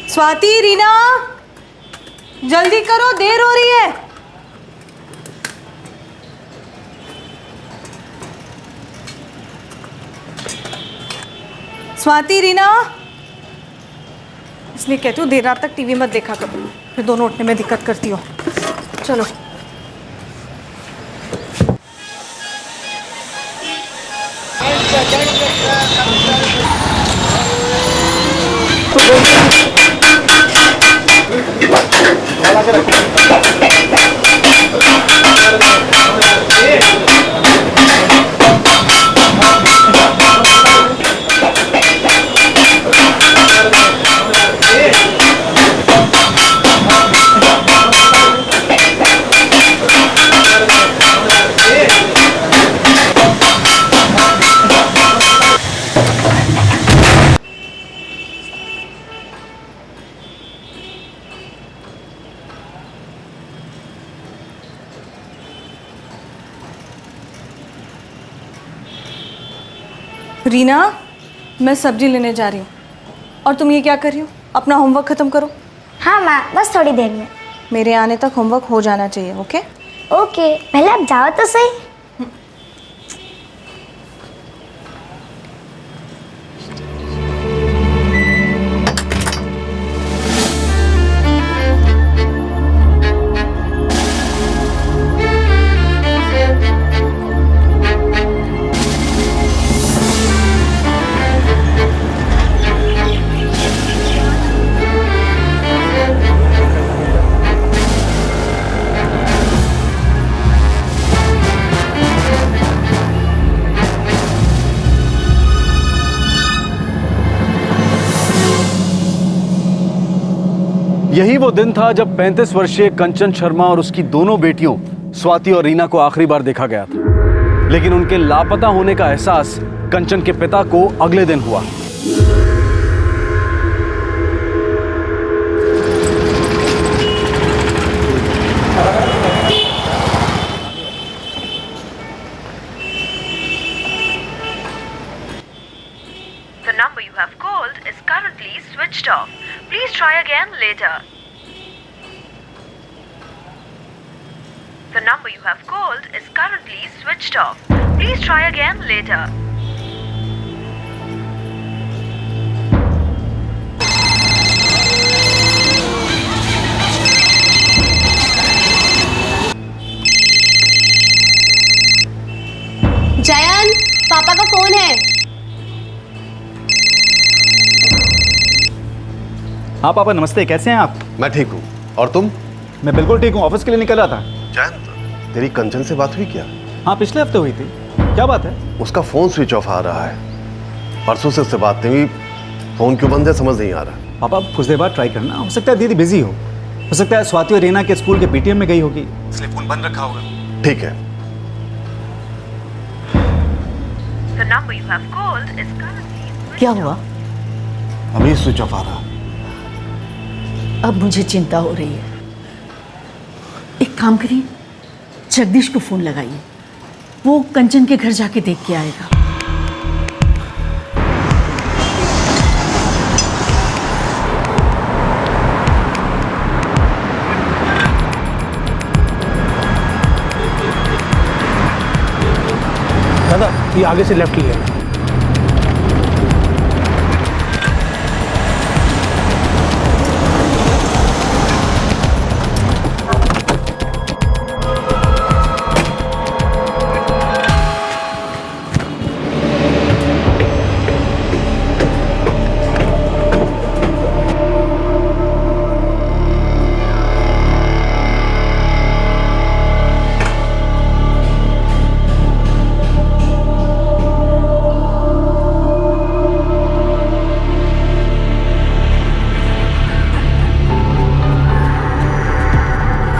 स्वाति, रीना, जल्दी करो, देर हो रही है। स्वाति, रीना, इसलिए कहती हूँ देर रात तक टीवी मत देखा करो, फिर दोनों उठने में दिक्कत करती हो। चलो। रीना, मैं सब्जी लेने जा रही हूँ और तुम ये क्या कर रही हो? अपना होमवर्क ख़त्म करो। हाँ माँ, बस थोड़ी देर में। मेरे आने तक होमवर्क हो जाना चाहिए। ओके ओके, पहले आप जाओ तो सही। यही वो दिन था जब 35 वर्षीय कंचन शर्मा और उसकी दोनों बेटियों स्वाति और रीना को आखिरी बार देखा गया था। लेकिन उनके लापता होने का एहसास कंचन के पिता को अगले दिन हुआ। The number you have called is currently switched off. Please try again later. The number you have called is currently switched off. Please try again later. जयन, पापा का फोन है। हाँ पापा नमस्ते, कैसे हैं आप? मैं ठीक हूँ, और तुम? मैं बिल्कुल ठीक हूँ, ऑफिस के लिए निकल रहा था। जयंत, तेरी कंचन से बात हुई क्या? हाँ पिछले हफ्ते हुई थी। क्या बात है? उसका फोन स्विच ऑफ आ रहा है। परसों से उससे बात नहीं हुई, फोन क्यों बंद है समझ नहीं आ रहा। पापा कुछ देर बाद ट्राई करना, हो सकता है दीदी बिजी हो सकता है स्वाति और रीना के स्कूल के पीटीएम में गई होगी, इसलिए फोन बंद रखा होगा। ठीक है। The number you have called is currently switched क्या off. हुआ? अभी स्विच ऑफ आ रहा। अब मुझे चिंता हो रही है। एक काम करिए, जगदीश को फोन लगाइए, वो कंचन के घर जाके देख के आएगा। दादा, ये आगे से लेफ्ट लिया।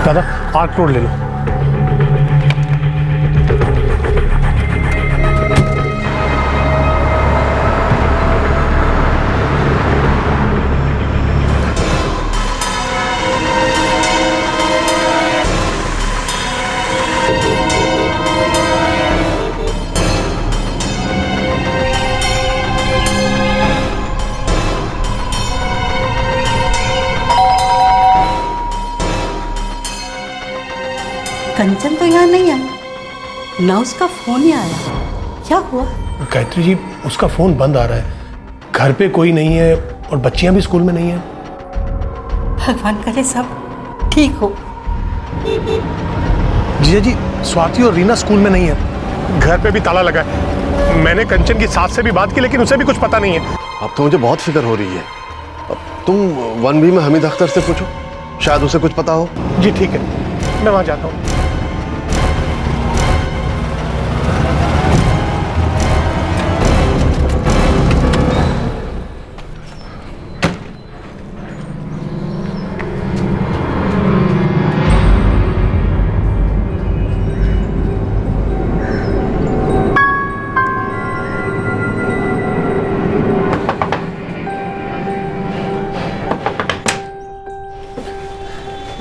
दादा, आर्क रोड ले लो। कंचन तो यहाँ नहीं आया, ना उसका फोन ही आया। क्या हुआ? गायत्री जी, उसका फ़ोन बंद आ रहा है, घर पे कोई नहीं है और बच्चियां भी स्कूल में नहीं है। भगवान करे सब ठीक हो। जीजा जी, स्वाति और रीना स्कूल में नहीं है, घर पे भी ताला लगा है। मैंने कंचन की सास से भी बात की, लेकिन उसे भी कुछ पता नहीं है। अब तो मुझे बहुत फिक्र हो रही है। अब तुम 1B में हमीद अख्तर से पूछो, शायद उसे कुछ पता हो। जी ठीक है, मैं वहाँ जाता हूँ।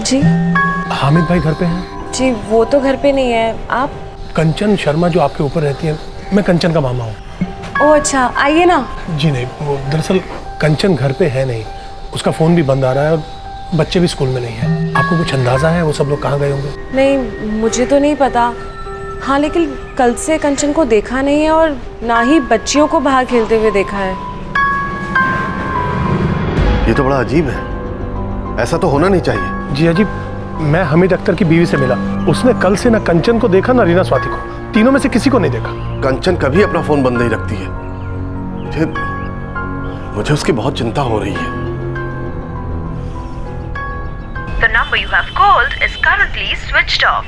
जी हामिद भाई घर पे हैं? जी, वो तो घर पे नहीं है। आप? कंचन शर्मा जो आपके ऊपर रहती है, मैं कंचन का मामा हूँ। ओह अच्छा, आइए ना। जी नहीं, वो दरअसल कंचन घर पे है नहीं, उसका फ़ोन भी बंद आ रहा है और बच्चे भी स्कूल में नहीं है। आपको कुछ अंदाज़ा है वो सब लोग कहाँ गए होंगे? नहीं, मुझे तो नहीं पता। हाँ, लेकिन कल से कंचन को देखा नहीं है और ना ही बच्चियों को बाहर खेलते हुए देखा है। ये तो बड़ा अजीब है, ऐसा तो होना नहीं चाहिए। जी अजीब, मैं हमीद अख्तर की बीवी से मिला, उसने कल से ना कंचन को देखा ना रीना स्वाति को, तीनों में से किसी को नहीं देखा। कंचन कभी अपना फोन बंद नहीं रखती है। मुझे उसकी बहुत चिंता हो रही है। The number you have called is currently switched off.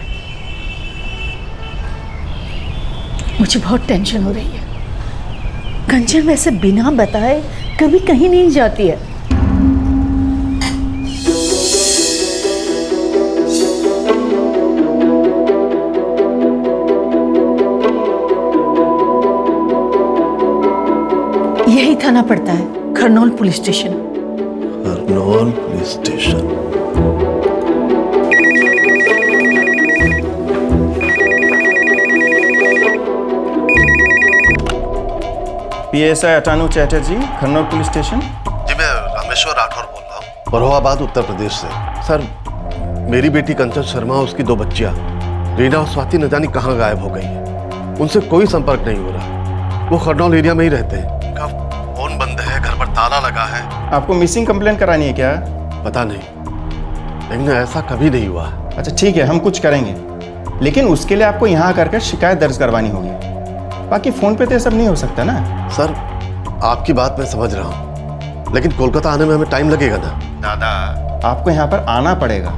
मुझे बहुत टेंशन हो रही है। कंचन वैसे बिना बताए कभी कहीं नहीं जाती है। यही थाना पड़ता है, Kharnaul police station. Kharnaul police station. PSI Atanu Chatterjee, Kharnaul police station. जी मैं रामेश्वर राठौर बोल रहा हूँ, बरोहाबाद उत्तर प्रदेश से। सर, मेरी बेटी कंचन शर्मा और उसकी 2 बच्चियाँ रीना और स्वाति न जाने कहाँ गायब हो गई है। उनसे कोई संपर्क नहीं हो रहा। वो खरनौल एरिया में ही रहते हैं। उनका फोन बंद है, घर पर ताला लगा है। आपको मिसिंग कंप्लेंट करानी है क्या? पता नहीं, लेकिन ऐसा कभी नहीं हुआ। अच्छा ठीक है, हम कुछ करेंगे, लेकिन उसके लिए आपको यहाँ आकर के शिकायत दर्ज करवानी होगी। बाकी फ़ोन पे तो ये सब नहीं हो सकता ना। सर, आपकी बात मैं समझ रहा हूँ, लेकिन कोलकाता आने में हमें टाइम लगेगा ना। दादा, आपको यहाँ पर आना पड़ेगा,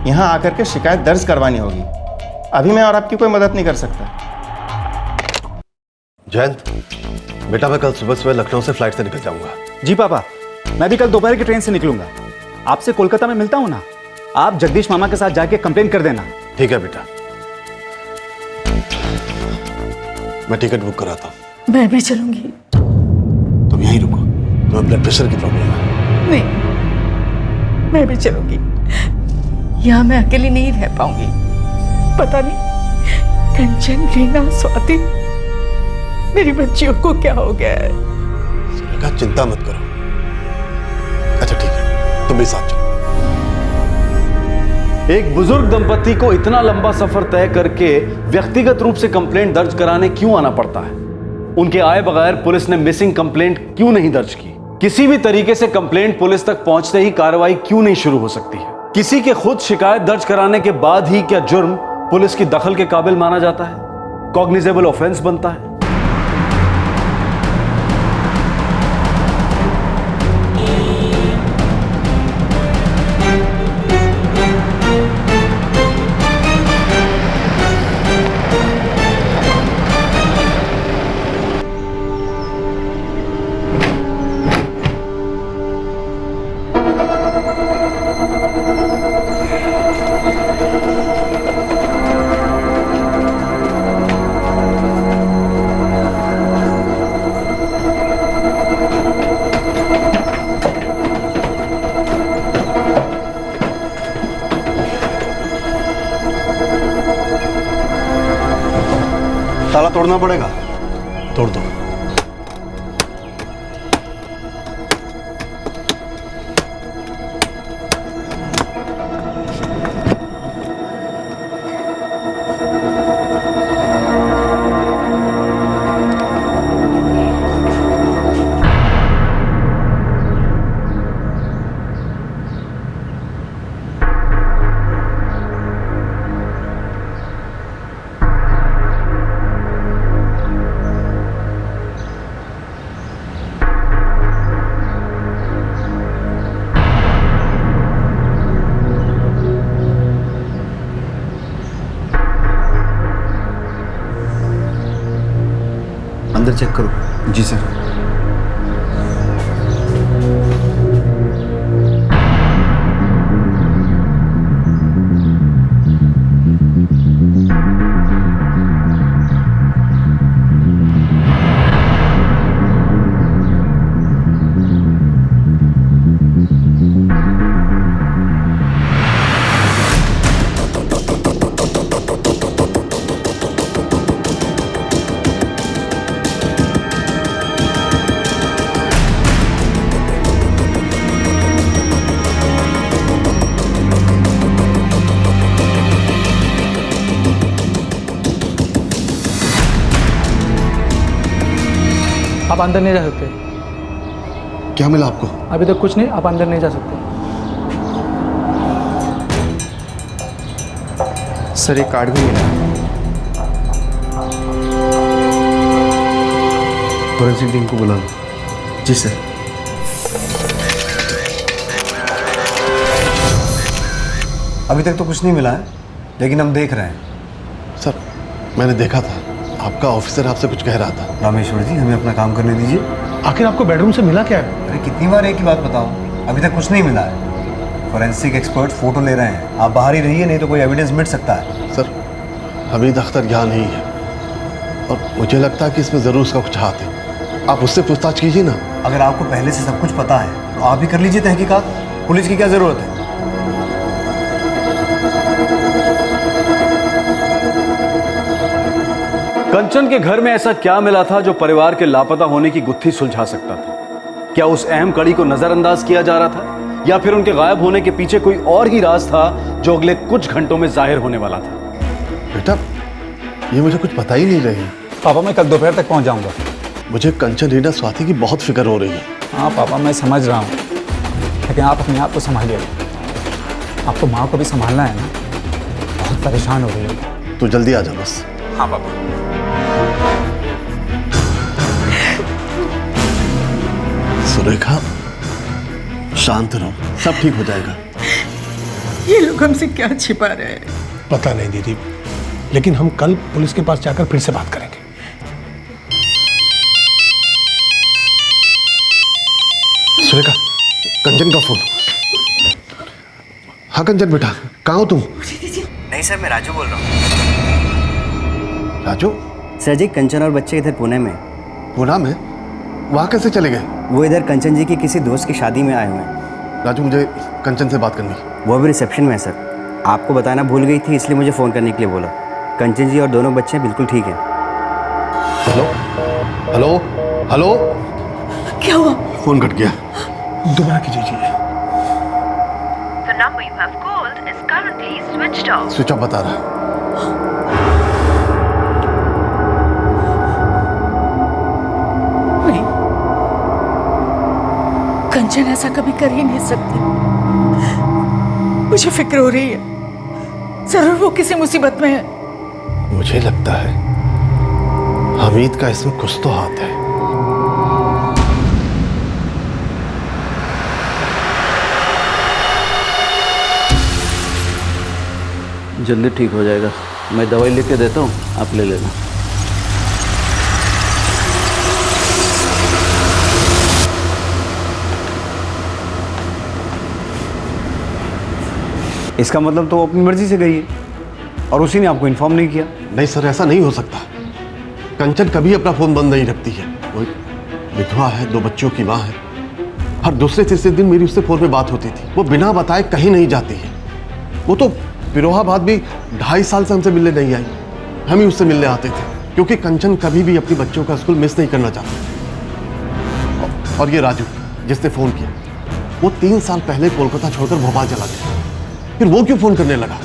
यहाँ आकर के शिकायत दर्ज करवानी होगी। अभी मैं और आपकी कोई मदद नहीं कर सकता। जयंत बेटा, मैं कल सुबह लखनऊ से फ्लाइट से निकल जाऊंगा। जी पापा, मैं भी कल दोपहर की ट्रेन से निकलूंगा। आपसे कोलकाता में मिलता हूँ ना, आप जगदीश मामा के साथ जाके कंप्लेन कर देना। ठीक है बेटा, मैं टिकट बुक कराता हूँ। मैं भी चलूंगी। तुम यहीं रुको, तुम्हें ब्लड प्रेशर की प्रॉब्लम है। नहीं, मैं भी चलूंगी। यहाँ मैं अकेली नहीं रह पाऊंगी। पता नहीं कंचन, रीना, स्वाति, मेरी बच्चियों को क्या हो गया है। सुलेखा, चिंता मत करो। अच्छा ठीक है, तुम भी साथ चलो। एक बुजुर्ग दंपति को इतना लंबा सफर तय करके व्यक्तिगत रूप से कंप्लेंट दर्ज कराने क्यों आना पड़ता है? उनके आए बगैर पुलिस ने मिसिंग कंप्लेंट क्यों नहीं दर्ज की? किसी भी तरीके से कंप्लेंट पुलिस तक पहुंचते ही कार्रवाई क्यों नहीं शुरू हो सकती है? किसी के खुद शिकायत दर्ज कराने के बाद ही क्या जुर्म पुलिस की दखल के काबिल माना जाता है, कॉग्निजेबल ऑफेंस बनता है? ताला तोड़ना पड़ेगा। तोड़ दो। अंदर चेक करो। जी सर। आप अंदर नहीं जा सकते। क्या मिला आपको? अभी तक कुछ नहीं, आप अंदर नहीं जा सकते। सर एक कार्ड भी मिला। फॉरेंसिक टीम को बुला लो। जी सर। अभी तक तो कुछ नहीं मिला है, लेकिन हम देख रहे हैं। सर मैंने देखा था, आपका ऑफिसर आपसे कुछ कह रहा था। रामेश्वर जी, हमें अपना काम करने दीजिए। आखिर आपको बेडरूम से मिला क्या है? अरे कितनी बार एक ही बात बताऊं, अभी तक कुछ नहीं मिला है। फॉरेंसिक एक्सपर्ट फोटो ले रहे हैं, आप बाहर ही रहिए, नहीं तो कोई एविडेंस मिट सकता है। सर हमीद अख्तर यहाँ नहीं है और मुझे लगता है कि इसमें ज़रूर उसका कुछ हाथ है। आप उससे पूछताछ कीजिए ना। अगर आपको पहले से सब कुछ पता है तो आप ही कर लीजिए तहकीकात, पुलिस की क्या ज़रूरत है। कंचन के घर में ऐसा क्या मिला था जो परिवार के लापता होने की गुत्थी सुलझा सकता था? क्या उस अहम कड़ी को नजरअंदाज किया जा रहा था, या फिर उनके गायब होने के पीछे कोई और ही राज था जो अगले कुछ घंटों में जाहिर होने वाला था? बेटा ये मुझे कुछ पता ही नहीं रही। पापा मैं कल दोपहर तक पहुंच जाऊंगा। मुझे कंचन, रीना, स्वाति की बहुत फिक्र हो रही है। हाँ पापा मैं समझ रहा हूँ, लेकिन आप अपने आप को संभालिए। आपको माँ को भी संभालना है ना, बहुत परेशान हो रही है। तो जल्दी आ जा बस। हाँ पापा। सुरेखा शांत रहो, सब ठीक हो जाएगा। ये लोग हमसे क्या छिपा रहे हैं? पता नहीं दीदी, लेकिन हम कल पुलिस के पास जाकर फिर से बात करेंगे। सुरेखा, कंचन का फोन। हाँ कंचन बेटा, कहाँ हो तुम? नहीं सर, मैं राजू बोल रहा हूँ। राजू? सर जी, कंचन और बच्चे इधर पुणे में। पुणे में? वहाँ कैसे चले गए? वो इधर कंचन जी की किसी दोस्त की शादी में आए हुए हैं। राजू मुझे कंचन से बात करनी। वो भी रिसेप्शन में है सर। आपको बताना भूल गई थी, इसलिए मुझे फ़ोन करने के लिए बोला। कंचन जी और दोनों बच्चे बिल्कुल ठीक हैं। हेलो हेलो हेलो, क्या हुआ? फोन कट गया। दोबारा कीजिए। The number you have called is currently switched off. Switch off बता रहा। नहीं, कंचन ऐसा कभी कर ही नहीं सकती। मुझे फिक्र हो रही है, जरूर वो किसी मुसीबत में है। मुझे लगता है हमीद का इसमें कुछ तो हाथ है। जल्दी ठीक हो जाएगा। मैं दवाई लिख के देता हूँ, आप ले लेना। इसका मतलब तो वो अपनी मर्जी से गई है और उसी ने आपको इन्फॉर्म नहीं किया? नहीं सर, ऐसा नहीं हो सकता। कंचन कभी अपना फोन बंद नहीं रखती है। वो विधवा है, 2 बच्चों की माँ है। हर दूसरे तीसरे दिन मेरी उससे फोन पे बात होती थी। वो बिना बताए कहीं नहीं जाती है। वो तो फिरोहाबाद भी 2.5 साल से हमसे मिलने नहीं आई। हम ही उससे मिलने आते थे, क्योंकि कंचन कभी भी अपने बच्चों का स्कूल मिस नहीं करना चाहती। और ये राजू जिसने फ़ोन किया, वो 3 साल पहले कोलकाता छोड़कर भोपाल चला गया। फिर वो क्यों फ़ोन करने लगा?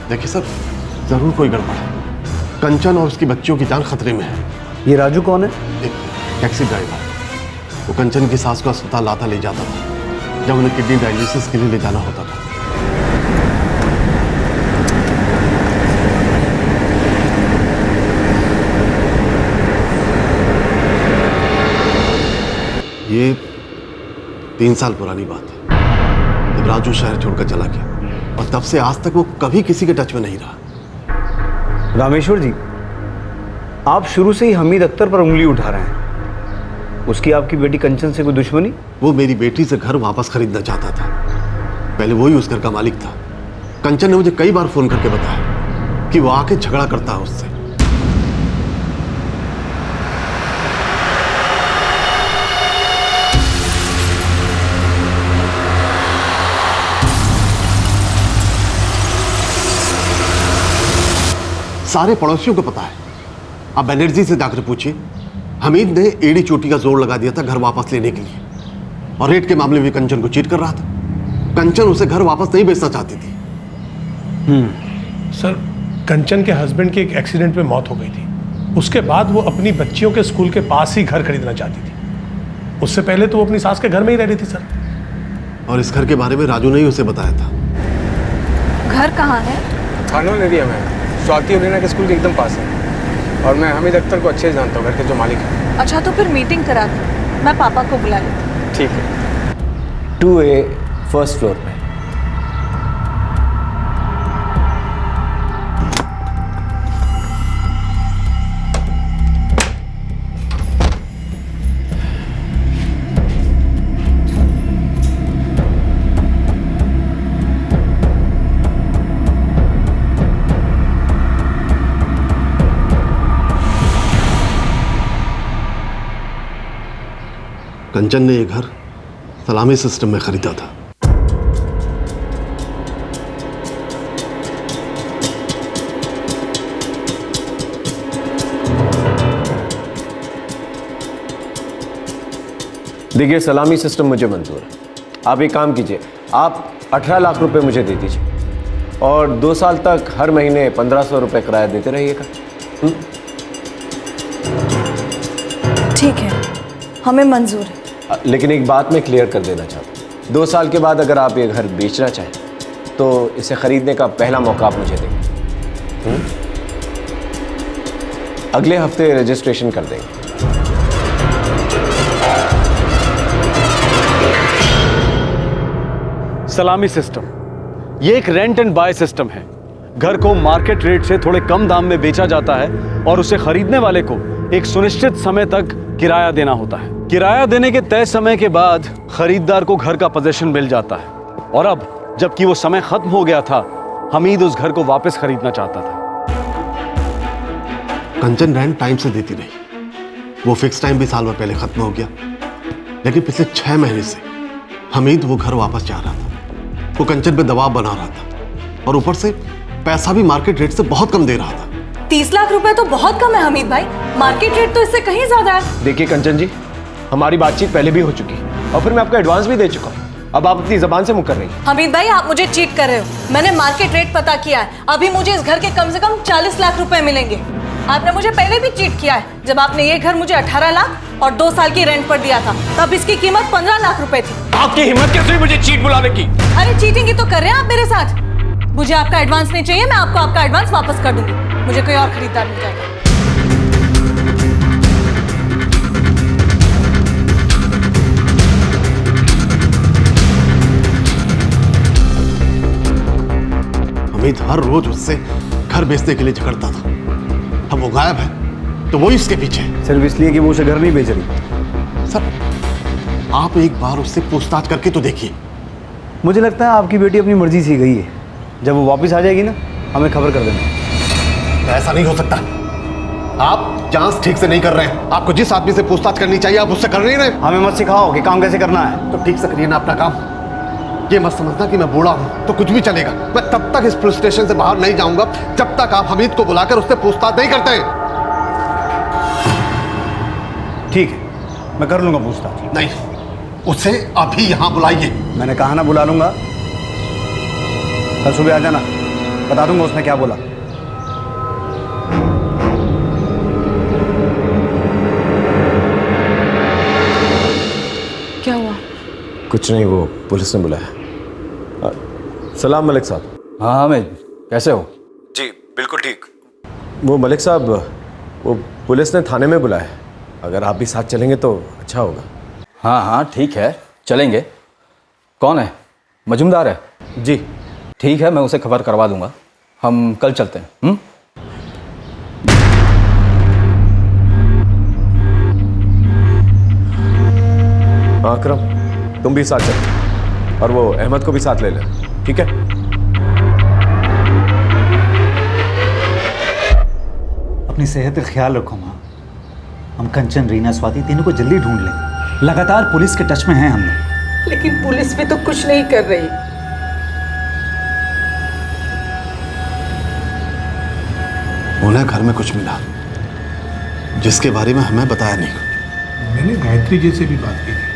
देखिए सर, ज़रूर कोई गड़बड़ है। कंचन और उसकी बच्चियों की जान खतरे में है। ये राजू कौन है? एक टैक्सी ड्राइवर। वो कंचन की सास को अस्पताल लाता ले जाता था जब उन्हें किडनी डायलिसिस के लिए ले जाना होता था। ये 3 साल पुरानी बात है, जब राजू शहर छोड़कर चला गया, और तब से आज तक वो कभी किसी के टच में नहीं रहा। रामेश्वर जी, आप शुरू से ही हमीद अख्तर पर उंगली उठा रहे हैं। उसकी आपकी बेटी कंचन से कोई दुश्मनी? वो मेरी बेटी से घर वापस खरीदना चाहता था। पहले वही उस घर का मालिक था। कंचन ने मुझे कई बार फोन करके बताया कि वो आके झगड़ा करता है उससे। सारे पड़ोसियों को पता है। आप बनर्जी से जाकर पूछिए, हमीद ने एड़ी चोटी का जोर लगा दिया था घर वापस लेने के लिए, और रेट के मामले में कंचन को चीट कर रहा था। कंचन उसे घर वापस नहीं बेचना चाहती थी। सर, कंचन के हस्बैंड की एक एक्सीडेंट में मौत हो गई थी। उसके बाद वो अपनी बच्चियों के स्कूल के पास ही घर खरीदना चाहती थी। उससे पहले तो वो अपनी सास के घर में ही रह रही थी सर। और इस घर के बारे में राजू ने ही उसे बताया था। घर कहाँ है? खानोन एरिया में, स्वाति और रीना के स्कूल के एकदम पास है। और मैं हमीद अख्तर को अच्छे से जानता हूँ, घर के जो मालिक हैं। अच्छा, तो फिर मीटिंग करा दो, मैं पापा को बुला लेती हूँ। ठीक है। 2A फर्स्ट फ्लोर पे। कंचन ने यह घर सलामी सिस्टम में खरीदा था। देखिए, सलामी सिस्टम मुझे मंजूर है। आप एक काम कीजिए, आप 18 लाख रुपए मुझे दे दीजिए और 2 साल तक हर महीने 1500 रुपए किराया देते रहिएगा। ठीक है, हमें मंजूर है। लेकिन एक बात मैं क्लियर कर देना चाहता हूँ, 2 साल के बाद अगर आप ये घर बेचना चाहें तो इसे खरीदने का पहला मौका आप मुझे देंगे। अगले हफ्ते रजिस्ट्रेशन कर देंगे। सलामी सिस्टम ये एक रेंट एंड बाय सिस्टम है। घर को मार्केट रेट से थोड़े कम दाम में बेचा जाता है और उसे खरीदने वाले को एक सुनिश्चित समय तक किराया देना होता है। किराया देने के तय समय के बाद खरीदार को घर का पोजीशन मिल जाता है। और अब जबकि वो समय खत्म हो गया था, हमीद उस घर को वापस खरीदना चाहता था। कंचन रेंट टाइम से देती रही। वो फिक्स टाइम भी साल भर पहले खत्म हो गया, लेकिन पिछले 6 महीने से हमीद वो घर वापस चाह रहा था। वो कंचन पे दबाव बना रहा था और ऊपर से पैसा भी मार्केट रेट से बहुत कम दे रहा था। 30 लाख रुपए तो बहुत कम है हमीद भाई, मार्केट रेट तो इससे कहीं ज्यादा है। देखिए कंचन जी, हमारी बातचीत पहले भी हो चुकी है और फिर मैं आपका एडवांस भी दे चुका हूँ। अब आप अपनी जबान से मुकर रही हैं। हमीद भाई, आप मुझे चीट कर रहे हो। मैंने मार्केट रेट पता किया है। अभी मुझे इस घर के कम से कम 40 लाख रुपए मिलेंगे। आपने मुझे पहले भी चीट किया है। जब आपने ये घर मुझे 18 लाख और 2 साल की रेंट पर दिया था, तब इसकी कीमत 15 लाख रुपए थी। आपकी हिम्मत कैसे हुई मुझे चीट बुलाने की? अरे चीटिंग ही तो कर रहे हैं आप मेरे साथ। मुझे आपका एडवांस नहीं चाहिए, मैं आपको आपका एडवांस वापस कर दूंगी। मुझे कोई और खरीदार मिल जाएगा। हमीद हर रोज उससे घर बेचने के लिए झगड़ता था। अब वो गायब है तो वही इसके पीछे है। सिर्फ इसलिए कि वो उसे घर नहीं बेच रही। सर, आप एक बार उससे पूछताछ करके तो देखिए। मुझे लगता है आपकी बेटी अपनी मर्जी से गई है। जब वो वापस आ जाएगी ना, हमें खबर कर देना। ऐसा नहीं हो सकता। आप जांच ठीक से नहीं कर रहे हैं। आपको जिस आदमी से पूछताछ करनी चाहिए आप उससे कर नहीं रहे। हमें मत सिखाओ कि काम कैसे करना है। तो ठीक से करिए ना अपना काम। ये मत समझना कि मैं बूढ़ा हूं तो कुछ भी चलेगा। मैं तब तक इस पुलिस स्टेशन से बाहर नहीं जाऊंगा जब तक आप हमीद को बुलाकर उससे पूछताछ नहीं करते। ठीक है, मैं कर लूंगा पूछताछ। नहीं, उसे अभी यहां बुलाइए। मैंने कहा ना बुला लूंगा। कल सुबह आ जाना, बता दूंगा उसने क्या बोला। क्या हुआ? कुछ नहीं, वो पुलिस ने बुलाया। सलाम मलिक साहब। हाँ हामिद, कैसे हो? जी बिल्कुल ठीक। वो मलिक साहब, वो पुलिस ने थाने में बुलाया। अगर आप भी साथ चलेंगे तो अच्छा होगा। हाँ हाँ ठीक है, चलेंगे। कौन है? मजूमदार है? जी ठीक है, मैं उसे खबर करवा दूंगा। हम कल चलते हैं। हाँ अकरम, तुम भी साथ चलो और वो अहमद को भी साथ ले लेना, ठीक है? अपनी सेहत का ख्याल रखो माँ। हम कंचन, रीना, स्वाति तीनों को जल्दी ढूंढ लेंगे। लगातार पुलिस के टच में हैं हम लोग। लेकिन पुलिस भी तो कुछ नहीं कर रही। उन्हें घर में कुछ मिला जिसके बारे में हमें बताया नहीं। मैंने गायत्री जी से भी बात की थी,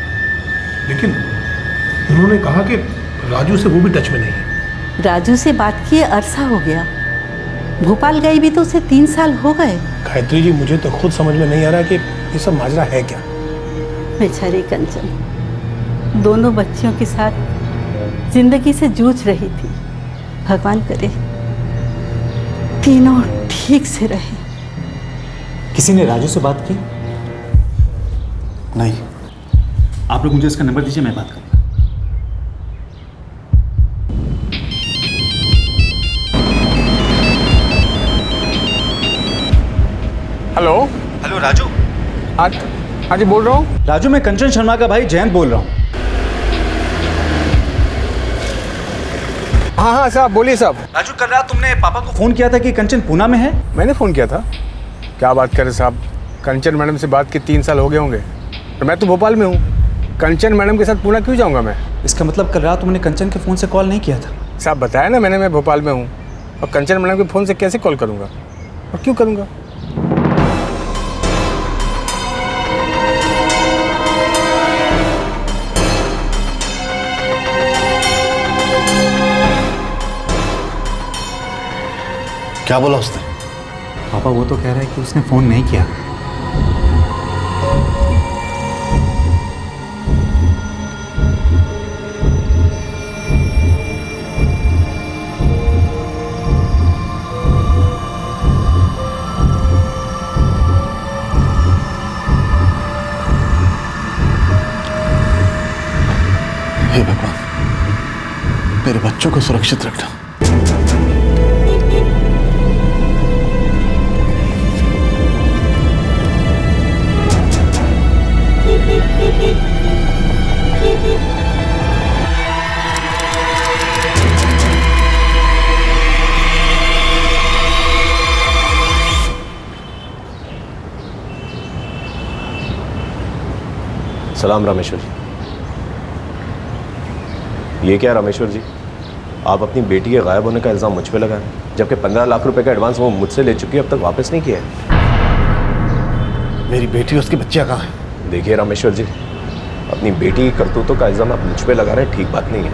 लेकिन उन्होंने कहा कि राजू से वो भी टच में नहीं है। राजू से बात किए अरसा हो गया। भोपाल गई भी तो उसे 3 साल हो गए। गायत्री जी, मुझे तो खुद समझ में नहीं आ रहा कि ये सब माजरा है क्या। बेचारी कंचन दोनों बच्चियों के साथ जिंदगी से जूझ रही थी। भगवान करे तीनों ठीक से रहे। किसी ने राजू से बात की? नहीं। आप लोग मुझे इसका नंबर दीजिए, मैं बात करूँगा। हेलो। हेलो राजू। हाँ जी, बोल रहा हूँ। राजू, मैं कंचन शर्मा का भाई जयंत बोल रहा हूँ। हाँ हाँ साहब, बोलिए साहब। राजू, कल रात तुमने पापा को फोन किया था कि कंचन पूना में है। मैंने फ़ोन किया था। क्या बात करें साहब, कंचन मैडम से बात के 3 साल हो गए होंगे, तो मैं तो भोपाल में हूँ। कंचन मैडम के साथ पूना क्यों जाऊँगा मैं? इसका मतलब कल रात तुमने कंचन के फ़ोन से कॉल नहीं किया था? साहब बताया ना मैंने, मैं भोपाल में हूँ, और कंचन मैडम के फ़ोन से कैसे कॉल करूँगा और क्यों करूँगा? क्या बोला उसने? पापा वो तो कह रहा है कि उसने फ़ोन नहीं किया। हे भगवान, मेरे बच्चों को सुरक्षित रखना। सलाम रामेश्वर जी। ये क्या रामेश्वर जी, आप अपनी बेटी के गायब होने का इल्ज़ाम मुझ पे लगा रहे हैं, जबकि 15 लाख रुपए का एडवांस वो मुझसे ले चुकी है, अब तक वापस नहीं किया है। मेरी बेटी, उसकी बच्चियां कहाँ हैं? देखिए रामेश्वर जी, अपनी बेटी की करतूतों का इल्ज़ाम आप मुझ पे लगा रहे हैं, ठीक बात नहीं है।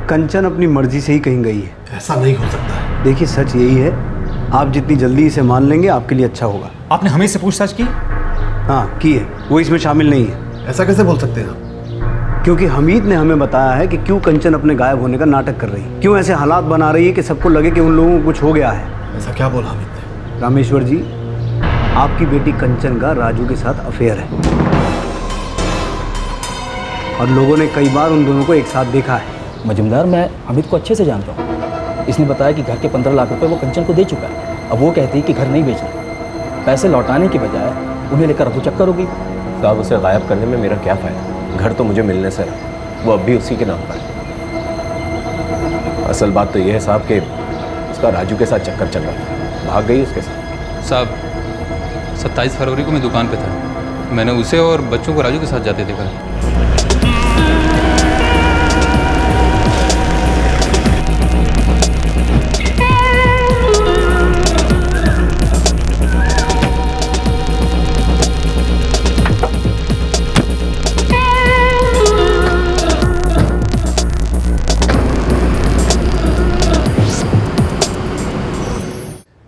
कंचन अपनी मर्जी से ही कहीं गई है। ऐसा नहीं हो सकता है। देखिए, सच यही है, आप जितनी जल्दी इसे मान लेंगे आपके लिए अच्छा होगा। आपने हमें से पूछताछ की? हाँ की है, वो इसमें शामिल नहीं है। ऐसा कैसे बोल सकते हैं आप? क्योंकि हमीद ने हमें बताया है कि क्यों कंचन अपने गायब होने का नाटक कर रही है, क्यों ऐसे हालात बना रही है कि सबको लगे कि उन लोगों को कुछ हो गया है। ऐसा क्या बोला हमीद ने? रामेश्वर जी, आपकी बेटी कंचन का राजू के साथ अफेयर है और लोगों ने कई बार उन दोनों को एक साथ देखा है। मजूमदार, मैं अमित को अच्छे से जानता हूँ। इसने बताया कि घर के 15 लाख रुपए वो कंचन को दे चुका है। अब वो कहती है कि घर नहीं बेचना, पैसे लौटाने की बजाय उन्हें लेकर रफू चक्कर हो गई। साहब, उसे गायब करने में मेरा क्या फ़ायदा? घर तो मुझे मिलने से रहा, वो अब भी उसी के नाम पर है। असल बात तो यह है साहब कि उसका राजू के साथ चक्कर चल रहा था, भाग गई उसके साथ। साहब, 27 फरवरी को मैं दुकान पे था, मैंने उसे और बच्चों को राजू के साथ जाते देखा।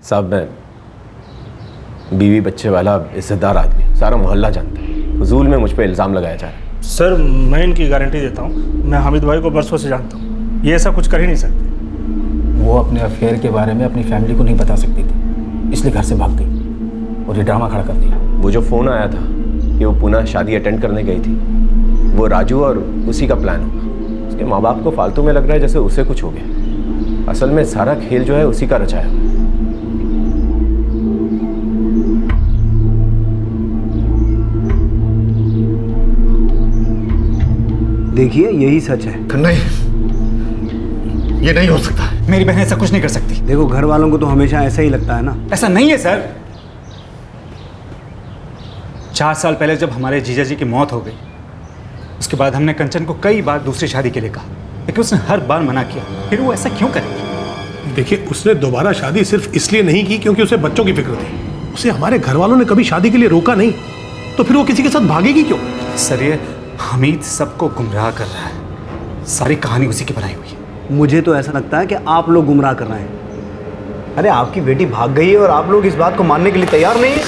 साहब, मैं बीवी बच्चे वाला इज्जतदार आदमी, सारा मोहल्ला जानता है। फजूल में मुझ पे इल्ज़ाम लगाया जा रहा है। सर, मैं इनकी गारंटी देता हूँ, मैं हामिद भाई को बरसों से जानता हूँ, ये ऐसा कुछ कर ही नहीं सकते। वो अपने अफेयर के बारे में अपनी फैमिली को नहीं बता सकती थी, इसलिए घर से भाग गई और ये ड्रामा खड़ा कर दिया। वो जो फ़ोन आया था कि वो पुनः शादी अटेंड करने गई थी, वो राजू और उसी का प्लान होगा। उसके माँ बाप को फालतू में लग रहा है जैसे उसे कुछ हो गया। असल में सारा खेल जो है उसी का रचा है। देखिए यही सच है। नहीं, ये नहीं हो सकता। मेरी बहन ऐसा कुछ नहीं कर सकती। देखो घर वालों को तो हमेशा ऐसा ही लगता है ना। ऐसा नहीं है सर। 4 साल पहले जब हमारे जीजा जी की मौत हो गई, उसके बाद हमने कंचन को कई बार दूसरी शादी के लिए कहा, लेकिन उसने हर बार मना किया। फिर वो ऐसा क्यों करेगी? देखिए, उसने दोबारा शादी सिर्फ इसलिए नहीं की क्योंकि उसे बच्चों की फिक्र थी। उसे हमारे घर वालों ने कभी शादी के लिए रोका नहीं, तो फिर वो किसी के साथ भागेगी क्यों? सर ये हमीद सबको गुमराह कर रहा है। सारी कहानी उसी की बनाई हुई है। मुझे तो ऐसा लगता है कि आप लोग गुमराह कर रहे हैं। अरे आपकी बेटी भाग गई है और आप लोग इस बात को मानने के लिए तैयार नहीं है।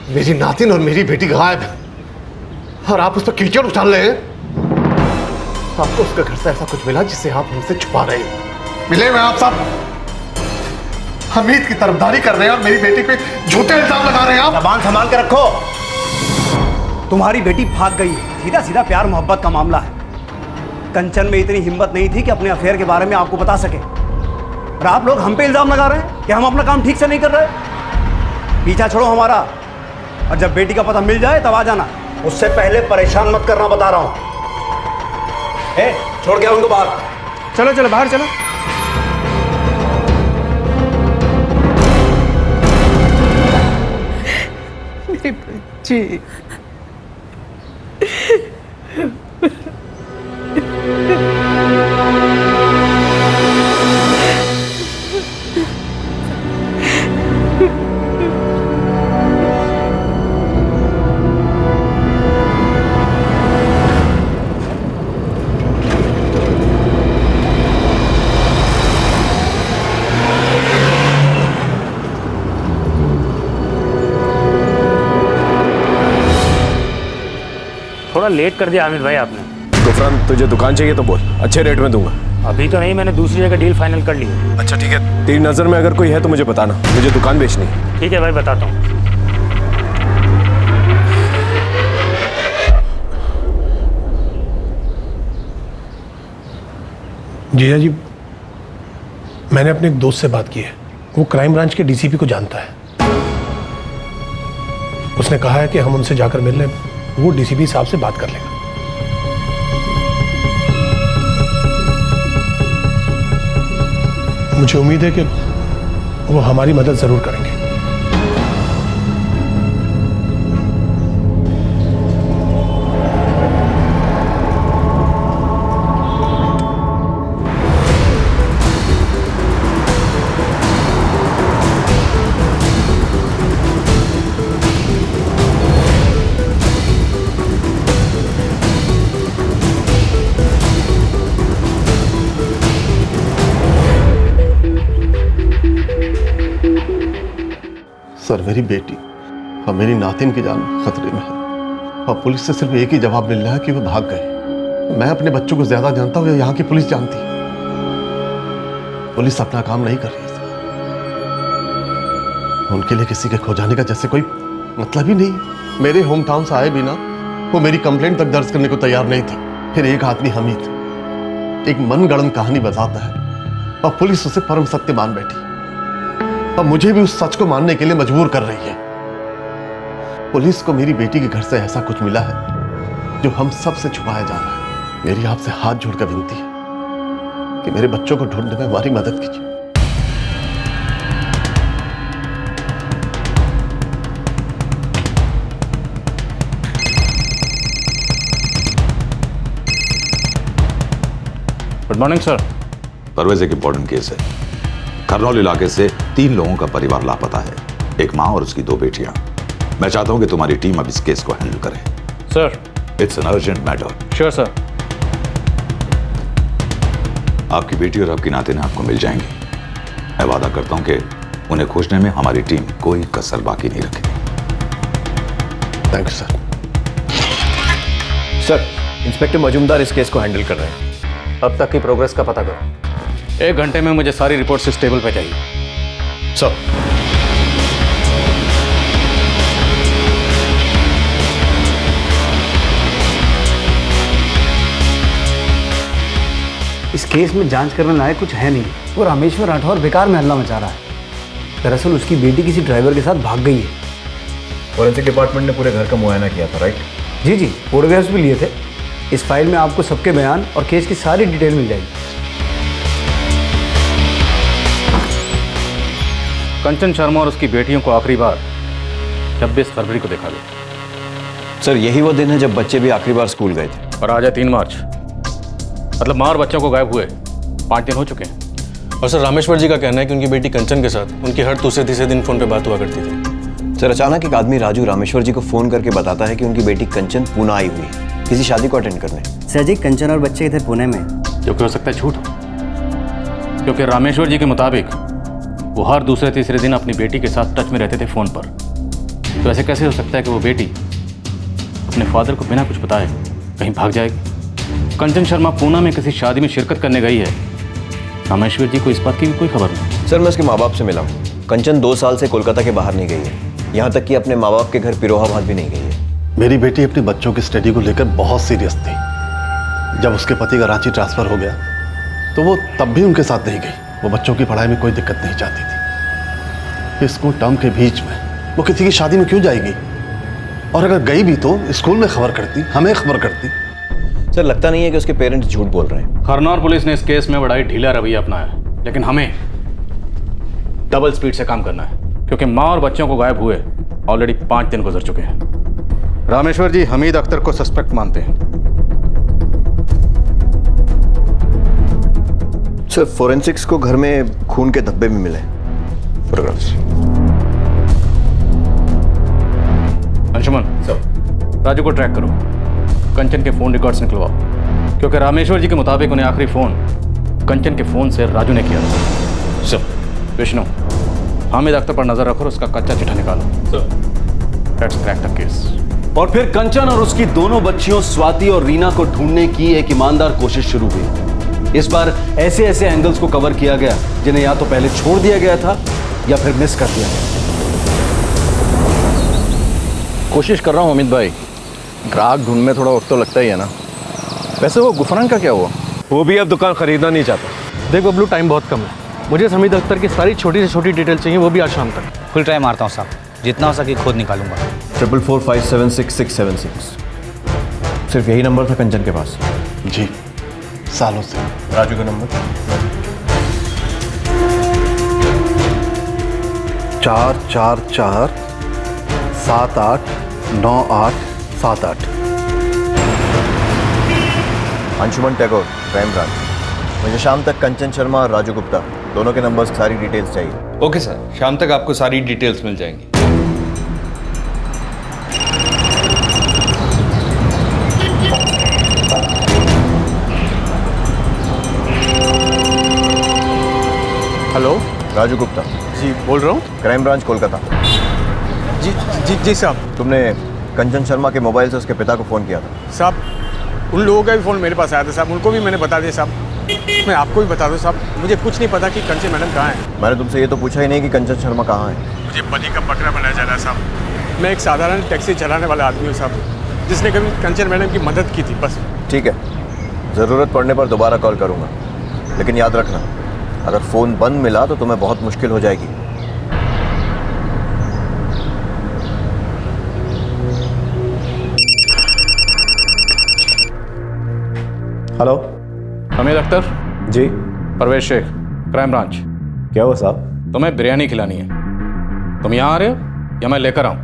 मेरी नातिन और मेरी बेटी गायब है और आप उस पर कीचड़ उछाल रहे हैं। आपको उसके घर से ऐसा कुछ मिला जिसे आप हमसे छुपा रहे हैं। मिले हुए आप सब हमीद की तरफदारी कर रहे हैं और मेरी बेटी पे झूठे इल्जाम लगा रहे हैं। आप जबान संभाल कर रखो। तुम्हारी बेटी भाग गई है, सीधा सीधा प्यार मोहब्बत का मामला है। कंचन में इतनी हिम्मत नहीं थी कि अपने अफेयर के बारे में आपको बता सके, और आप लोग हम पे इल्जाम लगा रहे हैं कि हम अपना काम ठीक से नहीं कर रहे। पीछा छोड़ो हमारा, और जब बेटी का पता मिल जाए तब आ जाना। उससे पहले परेशान मत करना, बता रहा हूं। छोड़ के आओ उनको बाहर। चलो चलो बाहर चलो। मेरी बच्ची। थोड़ा लेट कर दिया हामिद भाई आपने। गुफरान, तुझे दुकान चाहिए तो बोल, अच्छे रेट में दूंगा। अभी तो नहीं, मैंने दूसरी जगह डील फाइनल कर ली है। अच्छा ठीक है, तेरी नज़र में अगर कोई है तो मुझे बताना, मुझे दुकान बेचनी है। ठीक है भाई, बताता हूँ। जीजा जी, मैंने अपने एक दोस्त से बात की है। वो क्राइम ब्रांच के डीसीपी को जानता है। उसने कहा है कि हम उनसे जाकर मिल लें, वो डीसीपी साहब से बात कर लेगा। मुझे उम्मीद है कि वो हमारी मदद जरूर करेंगे। सर, मेरी बेटी और मेरी नातिन की जान खतरे में है और पुलिस से सिर्फ एक ही जवाब मिल रहा है कि वो भाग गए। मैं अपने बच्चों को ज्यादा जानता हूं या यहाँ की पुलिस जानती? पुलिस अपना काम नहीं कर रही है। उनके लिए किसी के खो जाने का जैसे कोई मतलब ही नहीं है। मेरे होम टाउन से आए बिना वो मेरी कंप्लेंट तक दर्ज करने को तैयार नहीं थे। फिर एक आदमी हमीद एक मनगढ़ंत कहानी बताता है और पुलिस उसे परम सत्य मान बैठी और मुझे भी उस सच को मानने के लिए मजबूर कर रही है। पुलिस को मेरी बेटी के घर से ऐसा कुछ मिला है जो हम सब से छुपाया जा रहा है। मेरी आपसे हाथ जोड़कर विनती है कि मेरे बच्चों को ढूंढने में हमारी मदद कीजिए। Good morning sir. परवेज एक इंपॉर्टेंट केस है। खरनौल इलाके से 3 लोगों का परिवार लापता है, एक माँ और उसकी 2 बेटियां। मैं चाहता हूं कि तुम्हारी टीम अब इस केस को हैंडल करे। Sir, it's an urgent matter. Sure sir. आपकी बेटी और आपकी नातिन आपको मिल जाएंगी। मैं वादा करता हूं कि उन्हें खोजने में हमारी टीम कोई कसर बाकी नहीं रखेगी। Thank you sir. Sir, inspector Majumdar इस केस को हैंडल कर रहे हैं। अब तक की प्रोग्रेस का पता करो। 1 घंटे में मुझे सारी रिपोर्ट इस टेबल पे चाहिए। सर, इस केस में जांच करने लायक कुछ है नहीं। वो रामेश्वर राठौर बेकार में हल्ला मचा रहा है। दरअसल उसकी बेटी किसी ड्राइवर के साथ भाग गई है। फॉरेंसिक डिपार्टमेंट ने पूरे घर का मुआयना किया था, राइट? जी जी, फोटोग्राफ्स भी लिए थे। इस फाइल में आपको सबके बयान और केस की सारी डिटेल मिल जाएगी। कंचन शर्मा और उसकी बेटियों को आखिरी बार 26 फरवरी को देखा गया। सर यही वो दिन है जब बच्चे भी आखिरी बार स्कूल गए थे। और आज है 3 मार्च, मतलब माँ और बच्चों को गायब हुए 5 दिन हो चुके हैं। और सर रामेश्वर जी का कहना है कि उनकी बेटी कंचन के साथ उनकी हर दूसरे तीसरे दिन फ़ोन पे बात हुआ करती थी। सर अचानक एक आदमी राजू रामेश्वर जी को फ़ोन करके बताता है कि उनकी बेटी कंचन पुणे आई हुई है किसी शादी को अटेंड करने। सर जी, कंचन और बच्चे इधर पुणे में। क्योंकि हो सकता है झूठ हो, क्योंकि रामेश्वर जी के मुताबिक वो हर दूसरे तीसरे दिन अपनी बेटी के साथ टच में रहते थे फ़ोन पर। तो ऐसे कैसे हो सकता है कि वो बेटी अपने फादर को बिना कुछ बताए कहीं भाग जाएगी? कंचन शर्मा पूना में किसी शादी में शिरकत करने गई है, रामेश्वर जी को इस बात की भी कोई खबर नहीं। सर मैं उसके माँ बाप से मिला हूँ। कंचन 2 साल से कोलकाता के बाहर नहीं गई है, यहाँ तक कि अपने माँ बाप के घर पिरोहाबाद भी नहीं गई है। मेरी बेटी अपने बच्चों की स्टडी को लेकर बहुत सीरियस थी। जब उसके पति का रांची ट्रांसफर हो गया तो वो तब भी उनके साथ नहीं गई। वो बच्चों की पढ़ाई में कोई दिक्कत नहीं चाहती थी। स्कूल टर्म के बीच में वो किसी की शादी में क्यों जाएगी? और अगर गई भी तो स्कूल में खबर करती, हमें खबर करती। सर लगता नहीं है कि उसके पेरेंट्स झूठ बोल रहे हैं। खरनौर पुलिस ने इस केस में बड़ा ही ढीला रवैया अपनाया, लेकिन हमें डबल स्पीड से काम करना है, क्योंकि माँ और बच्चों को गायब हुए ऑलरेडी 5 दिन गुजर चुके हैं। रामेश्वर जी हमीद अख्तर को सस्पेक्ट मानते हैं। सर फोरेंसिक्स को घर में खून के धब्बे भी मिले। फोटोग्राफ्स। अंशुमन सर, राजू को ट्रैक करो, कंचन के फ़ोन रिकॉर्ड्स निकलवाओ, क्योंकि रामेश्वर जी के मुताबिक उन्हें आखिरी फ़ोन कंचन के फ़ोन से राजू ने किया था। सर विष्णु, हामिद अख्तर पर नज़र रखो, उसका कच्चा चिट्ठा निकालो। Sir let's crack the case. और फिर कंचन और उसकी दोनों बच्चियों स्वाति और रीना को ढूंढने की एक ईमानदार कोशिश शुरू हुई। इस बार ऐसे ऐसे एंगल्स को कवर किया गया जिन्हें या तो पहले छोड़ दिया गया था या फिर मिस कर दिया गया। कोशिश कर रहा हूँ अमित भाई, ग्राहक ढूंढने में थोड़ा वक्त तो लगता ही है ना। वैसे वो गुफरंग का क्या हुआ? वो भी अब दुकान खरीदना नहीं चाहता। देख बबलू, टाइम बहुत कम है। मुझे हमीद अख्तर की सारी छोटी से छोटी डिटेल चाहिए, वो भी आज शाम तक। फुल ट्राई मारता हूँ साहब, जितना हो सके खुद निकालूंगा। 4445766676। सिर्फ यही नंबर था कंचन के पास? जी, सालों से। राजू का number 444789878। Anshuman Tagore, crime branch. मुझे शाम तक कंचन शर्मा और राजू गुप्ता दोनों के नंबर्स सारी डिटेल्स चाहिए। ओके सर, शाम तक आपको सारी डिटेल्स मिल जाएंगी। हेलो, राजू गुप्ता जी बोल रहा हूँ। Crime branch Kolkata. जी जी जी साहब। तुमने कंचन शर्मा के मोबाइल से उसके पिता को फ़ोन किया था? साहब उन लोगों का भी फ़ोन मेरे पास आया था साहब, उनको भी मैंने बता दिया साहब। मैं आपको भी बता दूं साहब, मुझे कुछ नहीं पता कि कंचन मैडम कहाँ है। मैंने तुमसे ये तो पूछा ही नहीं कि कंचन शर्मा कहाँ है। मुझे बली का बकरा बनाया जा रहा है साहब। मैं एक साधारण टैक्सी चलाने वाला आदमी हूँ साहब, जिसने कभी कंचन मैडम की मदद की थी, बस। ठीक है, ज़रूरत पड़ने पर दोबारा कॉल करूँगा, लेकिन याद रखना अगर फ़ोन बंद मिला तो तुम्हें बहुत मुश्किल हो जाएगी। Hello, Hamid Akhtar ji. Parvez Sheikh, crime branch. क्या हुआ साहब? तुम्हें बिरयानी खिलानी है। तुम यहाँ आ रहे हो या मैं लेकर आऊँ?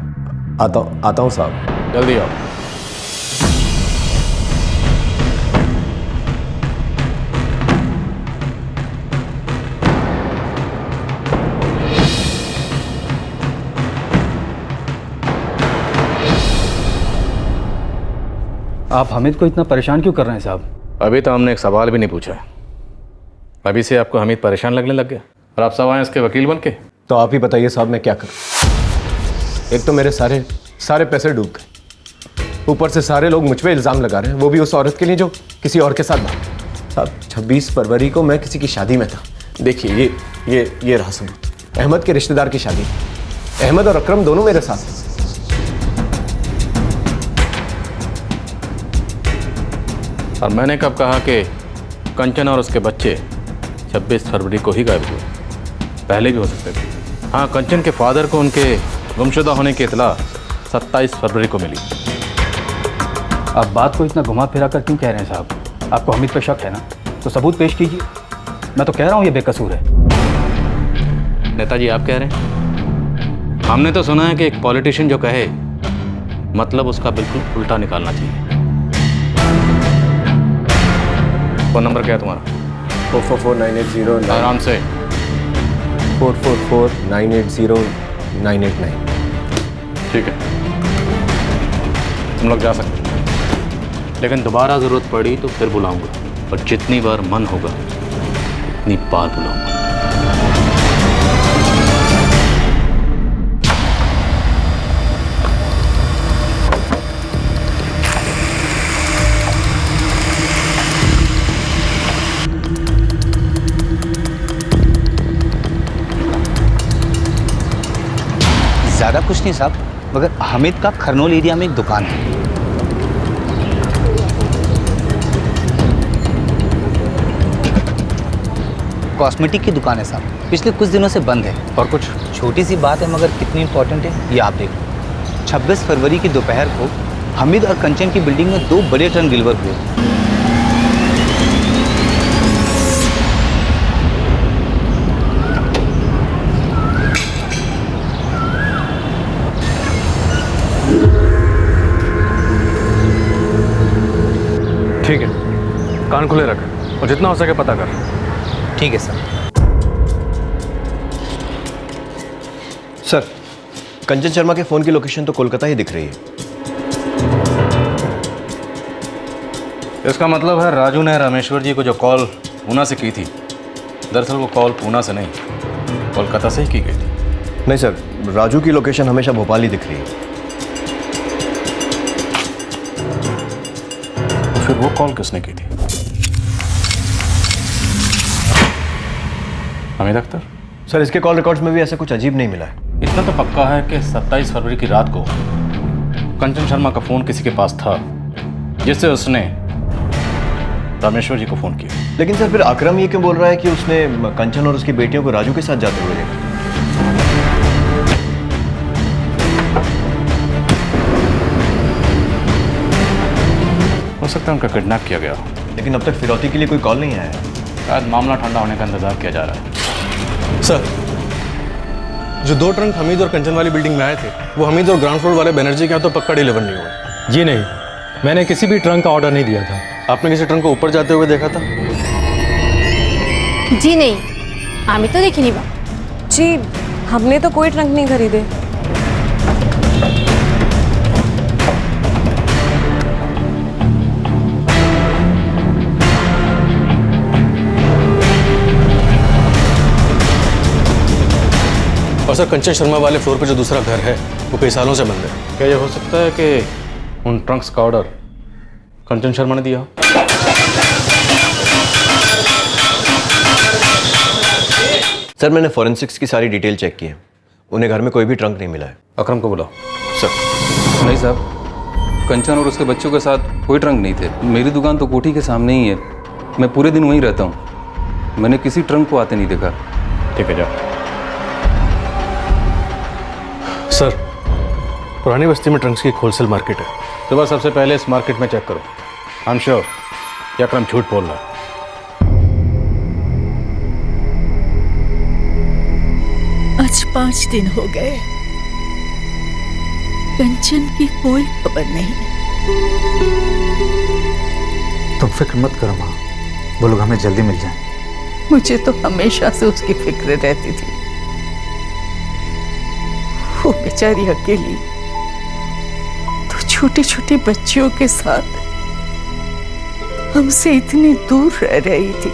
आता हूँ साहब। जल्दी आओ। आप हामिद को इतना परेशान क्यों कर रहे हैं साहब? अभी तो हमने एक सवाल भी नहीं पूछा है, अभी से आपको हमीद परेशान लगने लग गया और आप सब आए इसके वकील बन के। तो आप ही बताइए साहब, मैं क्या करूं? एक तो मेरे सारे पैसे डूब गए, ऊपर से सारे लोग मुझ पे इल्ज़ाम लगा रहे हैं, वो भी उस औरत के लिए जो किसी और के साथ भागी। साहब 26 फरवरी को मैं किसी की शादी में था। देखिए ये रहा सबूत। अहमद के रिश्तेदार की शादी। अहमद और अकरम दोनों मेरे साथ हैं। और मैंने कब कहा कि कंचन और उसके बच्चे 26 फरवरी को ही गायब हुए, पहले भी हो सकते थे। हाँ, कंचन के फादर को उनके गुमशुदा होने की इतला 27 फरवरी को मिली। आप बात को इतना घुमा फिरा कर क्यों कह रहे हैं साहब? आपको हमीद पे शक है ना, तो सबूत पेश कीजिए। मैं तो कह रहा हूँ ये बेकसूर है। नेताजी आप कह रहे हैं? हमने तो सुना है कि एक पॉलिटिशियन जो कहे मतलब उसका बिल्कुल उल्टा निकालना चाहिए। फोन नंबर क्या है तुम्हारा? 444-980-9. आराम से। 444-980-989. ठीक है, तुम लोग जा सकते हो, लेकिन दोबारा ज़रूरत पड़ी तो फिर बुलाऊंगा, और जितनी बार मन होगा उतनी बार बुलाऊंगा। ज़्यादा कुछ नहीं साहब, मगर हामिद का खरनोल एरिया में एक दुकान है। कॉस्मेटिक की दुकान है साहब, पिछले कुछ दिनों से बंद है। और कुछ? छोटी सी बात है मगर कितनी इंपॉर्टेंट है ये आप देखो। 26 फरवरी की दोपहर को हामिद और कंचन की बिल्डिंग में 2 बड़े ट्रंक डिलीवर हुए। ठीक है, कान खुले रख और जितना हो सके पता कर। ठीक है सर। सर, कंचन शर्मा के फ़ोन की लोकेशन तो कोलकाता ही दिख रही है। इसका मतलब है राजू ने रामेश्वर जी को जो कॉल पूना से की थी, दरअसल वो कॉल पूना से नहीं कोलकाता से ही की गई थी। नहीं सर, राजू की लोकेशन हमेशा भोपाल ही दिख रही है। तो फिर वो कॉल किसने की थी? हामिद अख्तर? सर, इसके कॉल रिकॉर्ड्स में भी ऐसा कुछ अजीब नहीं मिला है। इतना तो पक्का है कि 27 फरवरी की रात को कंचन शर्मा का फ़ोन किसी के पास था, जिससे उसने रामेश्वर जी को फ़ोन किया। लेकिन सर, फिर अकरम ये क्यों बोल रहा है कि उसने कंचन और उसकी बेटियों को राजू के साथ जाते हुए देखा? हो सकता है उनका किडनैप किया गया। लेकिन अब तक फिरौती के लिए कोई कॉल नहीं आया है। शायद मामला ठंडा होने का इंतजार किया जा रहा है। सर, जो 2 ट्रंक हमीद और कंचन वाली बिल्डिंग में आए थे, वो हमीद और ग्राउंड फ्लोर वाले बनर्जी के यहाँ तो पक्का डिलीवर नहीं हुआ। जी नहीं, मैंने किसी भी ट्रंक का ऑर्डर नहीं दिया था। आपने किसी ट्रंक को ऊपर जाते हुए देखा था? जी नहीं, हमें तो देखी नहीं बा। जी, हमने तो कोई ट्रंक नहीं खरीदे। और सर, कंचन शर्मा वाले फ्लोर पे जो दूसरा घर है वो कई सालों से बंद है। क्या ये हो सकता है कि उन ट्रंक्स का ऑर्डर कंचन शर्मा ने दिया हो? सर, मैंने फॉरेंसिक्स की सारी डिटेल चेक की है, उन्हें घर में कोई भी ट्रंक नहीं मिला है। अकरम को बुलाओ। सर। नहीं साहब, कंचन और उसके बच्चों के साथ कोई ट्रंक नहीं थे। मेरी दुकान तो कोठी के सामने ही है, मैं पूरे दिन वहीं रहता हूँ। मैंने किसी ट्रंक को आते नहीं देखा। ठीक है, जाओ। सर, पुरानी बस्ती में ट्रंक्स की एक होलसेल मार्केट है। सुबह सबसे पहले इस मार्केट में चेक करो। आई एम श्योर ये अकरम झूठ बोल रहा है। आज 5 दिन हो गए, कंचन की कोई खबर नहीं। तुम फिक्र मत करो माँ, वो लोग हमें जल्दी मिल जाएं। मुझे तो हमेशा से उसकी फिक्र रहती थी। वो बेचारी अकेली तो छोटे छोटे बच्चियों के साथ हमसे इतनी दूर रह रही थी।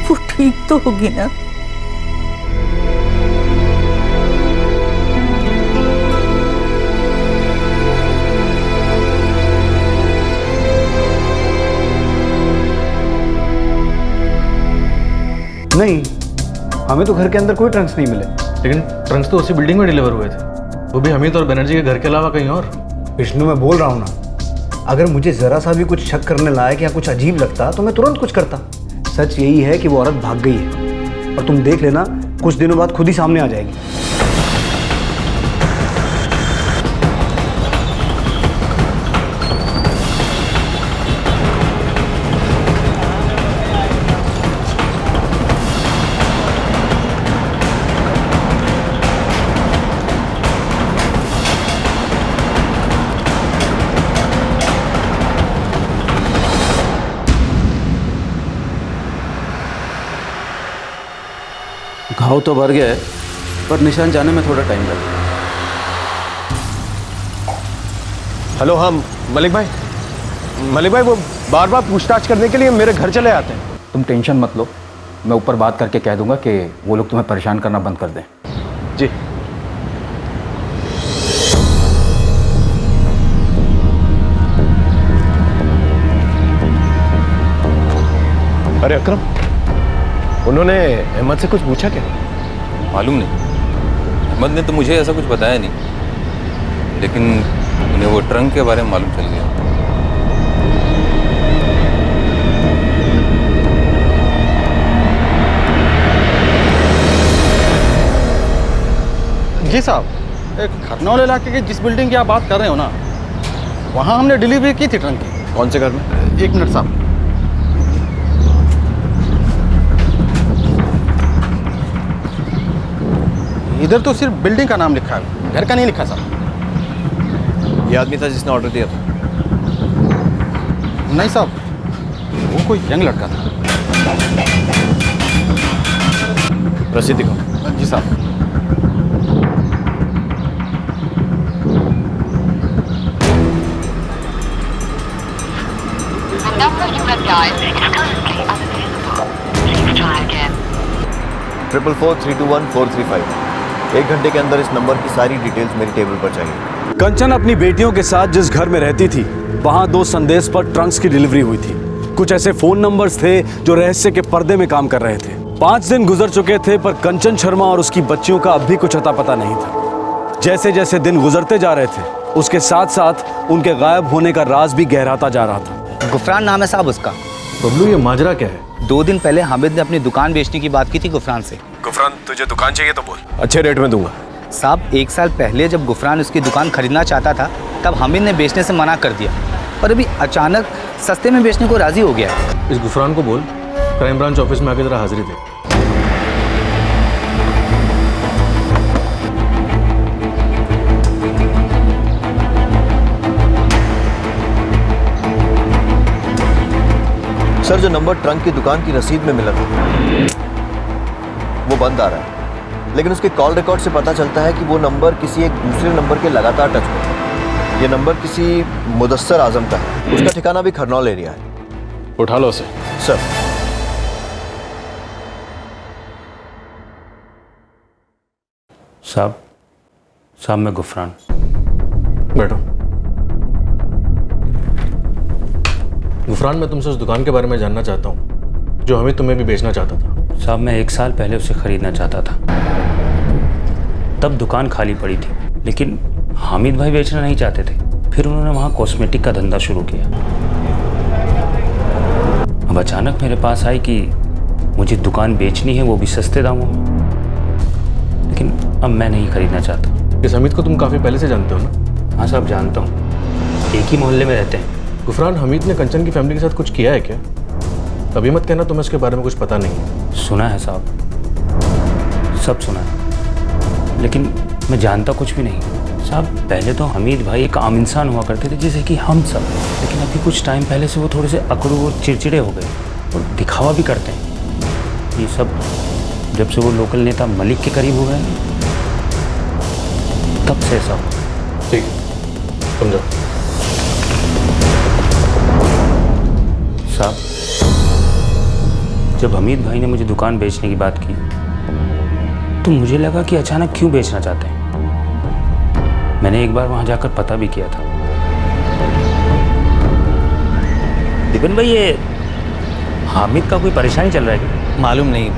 वो ठीक तो होगी ना? नहीं, हमें तो घर के अंदर कोई ट्रंक्स नहीं मिले। लेकिन ट्रंक्स तो उसी बिल्डिंग में डिलीवर हुए थे, वो भी हमीद और बनर्जी के घर के अलावा कहीं और। विष्णु, मैं बोल रहा हूँ ना, अगर मुझे ज़रा सा भी कुछ शक करने लायक या कुछ अजीब लगता तो मैं तुरंत कुछ करता। सच यही है कि वो औरत भाग गई है और तुम देख लेना कुछ दिनों बाद खुद ही सामने आ जाएगी। घाव तो भर गया है, पर निशान जाने में थोड़ा टाइम लगेगा। हेलो, हाँ मलिक भाई। मलिक भाई, वो बार बार पूछताछ करने के लिए मेरे घर चले आते हैं। तुम टेंशन मत लो, मैं ऊपर बात करके कह दूंगा कि वो लोग तुम्हें परेशान करना बंद कर दें। जी। अरे अकरम, उन्होंने अहमद से कुछ पूछा क्या? मालूम नहीं, अहमद ने तो मुझे ऐसा कुछ बताया नहीं, लेकिन उन्हें वो ट्रंक के बारे में मालूम चल गया। जी साहब, एक खरनौल इलाके की जिस बिल्डिंग की आप बात कर रहे हो ना, वहाँ हमने डिलीवरी की थी ट्रंक की। कौन से घर में? एक मिनट साहब। इधर तो सिर्फ बिल्डिंग का नाम लिखा है, घर का नहीं लिखा साहब। ये आदमी था जिसने ऑर्डर दिया था? नहीं साहब, वो कोई यंग लड़का था। रसीद दिखाओ। जी साहब। ट्रिपल 4321435। 1 घंटे के अंदर इस नंबर की सारी डिटेल्स मेरी टेबल पर चाहिए। कंचन अपनी बेटियों के साथ जिस घर में रहती थी, वहां 2 संदेश पर ट्रंक्स की डिलीवरी हुई थी। कुछ ऐसे फोन नंबर्स थे जो रहस्य के पर्दे में काम कर रहे थे। 5 दिन गुजर चुके थे, पर कंचन शर्मा और उसकी बच्चियों का अब भी कुछ अता पता नहीं था। जैसे जैसे दिन गुजरते जा रहे थे, उसके साथ साथ उनके गायब होने का राज भी गहराता जा रहा था। गुफरान नाम है साहब उसका। बबलू, ये माजरा क्या है? 2 दिन पहले हामिद ने अपनी दुकान बेचने की बात की थी गुफरान से। गुफरान, तुझे दुकान चाहिए तो बोल, अच्छे रेट में दूंगा। साहब, 1 साल पहले जब गुफरान उसकी दुकान खरीदना चाहता था, तब हामिद ने बेचने से मना कर दिया, पर अभी अचानक सस्ते में बेचने को राजी हो गया है। इस गुफरान को बोल क्राइम ब्रांच ऑफिस में आके जरा हाजिरी दे। सर, जो नंबर ट्रंक की दुकान की रसीद में मिला था वो बंद आ रहा है, लेकिन उसके कॉल रिकॉर्ड से पता चलता है कि वो नंबर किसी एक दूसरे नंबर के लगातार टच में है। ये नंबर किसी मुदस्सर आजम का है। उसका ठिकाना भी खरनौल एरिया है। उठा लो उसे। सर। साहब मैं गुफरान। बैठो। गुफरान, मैं तुमसे उस दुकान के बारे में जानना चाहता हूँ जो हमें तुम्हें भी बेचना चाहता था। साहब, मैं 1 साल पहले उसे खरीदना चाहता था, तब दुकान खाली पड़ी थी, लेकिन हामिद भाई बेचना नहीं चाहते थे। फिर उन्होंने वहाँ कॉस्मेटिक का धंधा शुरू किया। अब अचानक मेरे पास आई कि मुझे दुकान बेचनी है, वो भी सस्ते दामों में, लेकिन अब मैं नहीं खरीदना चाहता। इस हमीद को तुम काफ़ी पहले से जानते हो ना? हाँ साहब, जानता हूँ, एक ही मोहल्ले में रहते हैं। गुफरान, हमीद ने कंचन की फैमिली के साथ कुछ किया है क्या? अभी मत कहना तुम्हें उसके बारे में कुछ पता नहीं है। सुना है साहब, सब सुना है, लेकिन मैं जानता कुछ भी नहीं। साहब, पहले तो हमीद भाई एक आम इंसान हुआ करते थे जैसे कि हम सब, लेकिन अभी कुछ टाइम पहले से वो थोड़े से अकड़ू और चिड़चिड़े हो गए और दिखावा भी करते हैं। ये सब जब से वो लोकल नेता मलिक के करीब हो गए, तब से ऐसा हुआ। ठीक है, समझो। साहब, जब हमीद भाई ने मुझे दुकान बेचने की बात की, तो मुझे लगा कि अचानक क्यों बेचना चाहते हैं। मैंने एक बार वहां जाकर पता भी किया था। दीपन भाई, ये हामिद का कोई परेशानी चल रहा है क्या? मालूम नहीं,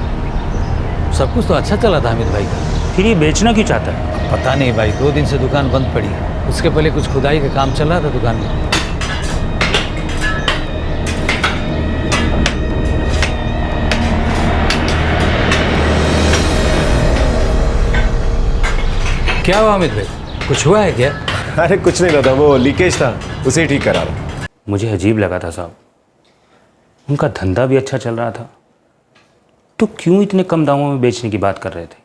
सब कुछ तो अच्छा चला था हामिद भाई का। फिर ये बेचना क्यों चाहता है? पता नहीं भाई, 2 दिन से दुकान बंद पड़ी है। उसके पहले कुछ खुदाई का काम चल रहा था दुकान में। क्या हुआ अमित भाई, कुछ हुआ है क्या? अरे कुछ नहीं दादा, वो लीकेज था, उसे ही ठीक करा रहा। मुझे अजीब लगा था साहब, उनका धंधा भी अच्छा चल रहा था, तो क्यों इतने कम दामों में बेचने की बात कर रहे थे?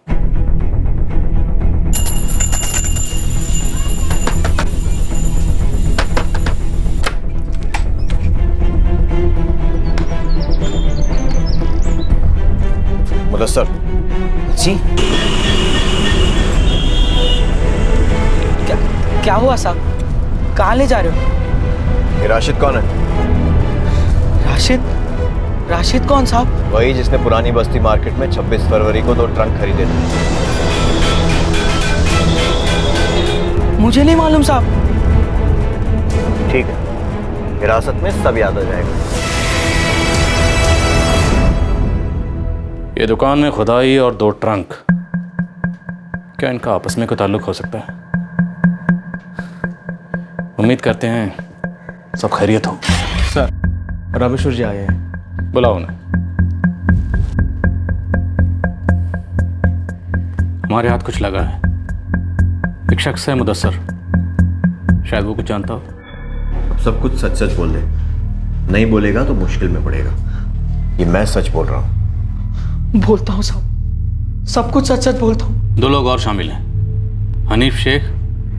मुदस्सर जी क्या हुआ साहब? कहाँ ले जा रहे हो? ये राशिद कौन है? राशिद कौन साहब? वही जिसने पुरानी बस्ती मार्केट में 26 फरवरी को 2 ट्रंक खरीदे थे। मुझे नहीं मालूम साहब। ठीक है, हिरासत में सब याद आ जाएगा। ये दुकान में खुदाई और 2 ट्रंक, क्या इनका आपस में कोई ताल्लुक हो सकता है? उम्मीद करते हैं सब खैरियत हो। सर, रामेश्वर जी आए हैं। बुलाओ उन्हें। हमारे हाथ कुछ लगा है। एक शख्स है मुदस्सर, शायद वो कुछ जानता हो। अब सब कुछ सच सच बोल दे, नहीं बोलेगा तो मुश्किल में पड़ेगा। ये मैं सच बोल रहा हूँ। बोलता हूँ साहब, सब कुछ सच सच बोलता हूँ। 2 लोग और शामिल हैं, हनीफ शेख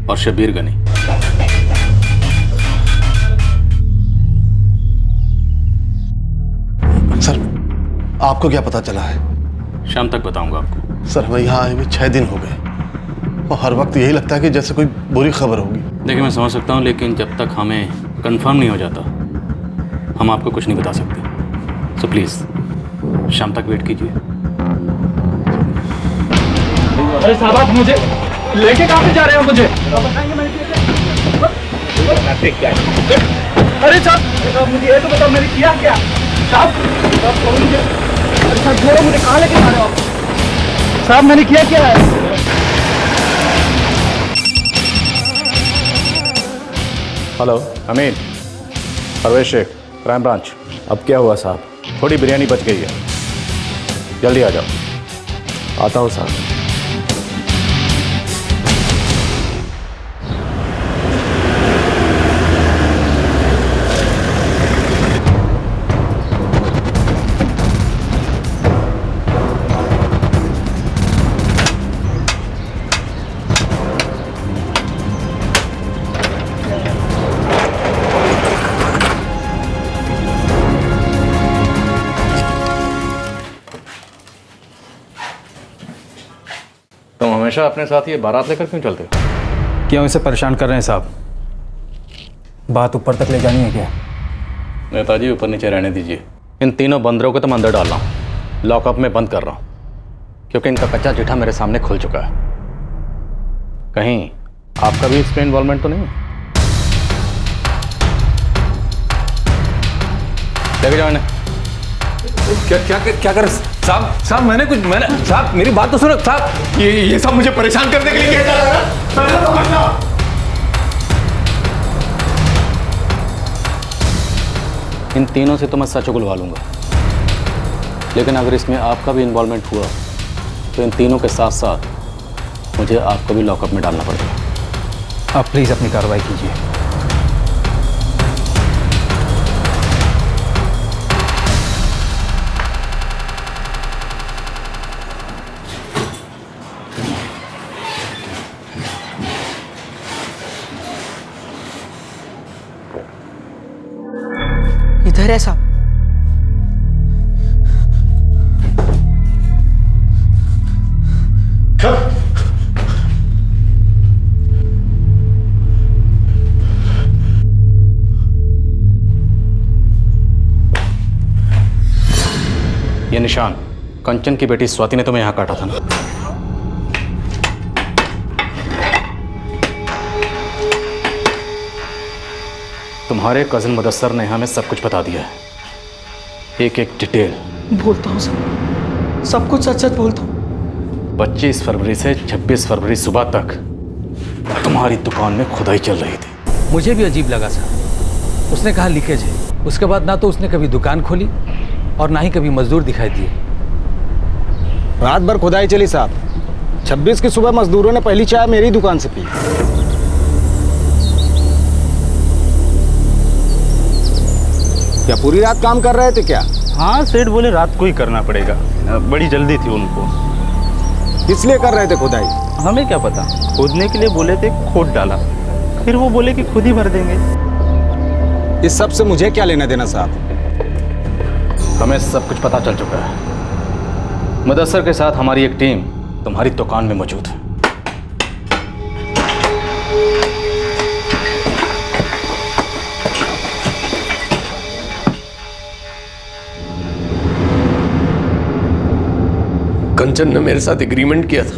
और शबीर गनी। सर, आपको क्या पता चला है? शाम तक बताऊंगा आपको। सर, हमें यहाँ आए हुए 6 दिन हो गए और हर वक्त यही लगता है कि जैसे कोई बुरी खबर होगी। देखिए, मैं समझ सकता हूँ, लेकिन जब तक हमें कंफर्म नहीं हो जाता हम आपको कुछ नहीं बता सकते। सो प्लीज़ शाम तक वेट कीजिए। अरे साहब, आप मुझे लेके कहाँ पे जा रहे हो? मुझे अरे साहब, मुझे ये तो बताओ मैंने किया क्या? साहब मुझे, अरे साहब छोड़ो, मुझे कहाँ लेके जा रहे हो आप? साहब मैंने किया क्या है? हेलो अमीन, परवेश शेख, क्राइम ब्रांच। अब क्या हुआ साहब? थोड़ी बिरयानी बच गई है, जल्दी आ जाओ। आता हूँ साहब। तुम हमेशा अपने साथ ये बारात लेकर क्यों चलते हो? क्यों इसे परेशान कर रहे हैं साहब? बात ऊपर तक ले जानी है क्या? नेताजी, ऊपर नीचे रहने दीजिए। इन तीनों बंदरों को तो मैं अंदर डाल रहा हूँ, लॉकअप में बंद कर रहा हूँ, क्योंकि इनका कच्चा चिट्ठा मेरे सामने खुल चुका है। कहीं आपका भी इसमें इन्वॉल्वमेंट तो नहीं है? लेके जाओ इन्हें। क्या कर साहब? मैंने साहब मेरी बात तो सुनो साहब। ये सब मुझे परेशान करने के लिए किया जा रहा है। इन तीनों से तो मैं सच उगलवा लूंगा, लेकिन अगर इसमें आपका भी इन्वॉल्वमेंट हुआ तो इन तीनों के साथ साथ मुझे आपको भी लॉकअप में डालना पड़ेगा। आप प्लीज़ अपनी कार्रवाई कीजिए। इधर है साहब। ये निशान कंचन की बेटी स्वाति ने तुम्हें यहां काटा था ना? तुम्हारे कजिन मुदस्सर ने हमें सब कुछ बता दिया है, एक एक डिटेल। बोलता हूँ सब, सब कुछ सच सच बोलता हूँ। 25 फरवरी से 26 फरवरी सुबह तक तुम्हारी दुकान में खुदाई चल रही थी। मुझे भी अजीब लगा सर। उसने कहा लीकेज है, उसके बाद ना तो उसने कभी दुकान खोली और ना ही कभी मजदूर दिखाई दिए। रात भर खुदाई चली साहब, 26 की सुबह मजदूरों ने पहली चाय मेरी दुकान से पी। क्या पूरी रात काम कर रहे थे क्या? हाँ, सेठ बोले रात को ही करना पड़ेगा, बड़ी जल्दी थी उनको। किस लिए कर रहे थे खुदाई? हमें क्या पता, खोदने के लिए बोले थे, खोद डाला, फिर वो बोले कि खुद ही भर देंगे। इस सब से मुझे क्या लेना देना साहब? हमें सब कुछ पता चल चुका है। मुदस्सर के साथ हमारी एक टीम तुम्हारी दुकान में मौजूद है। कंचन ने मेरे साथ एग्रीमेंट किया था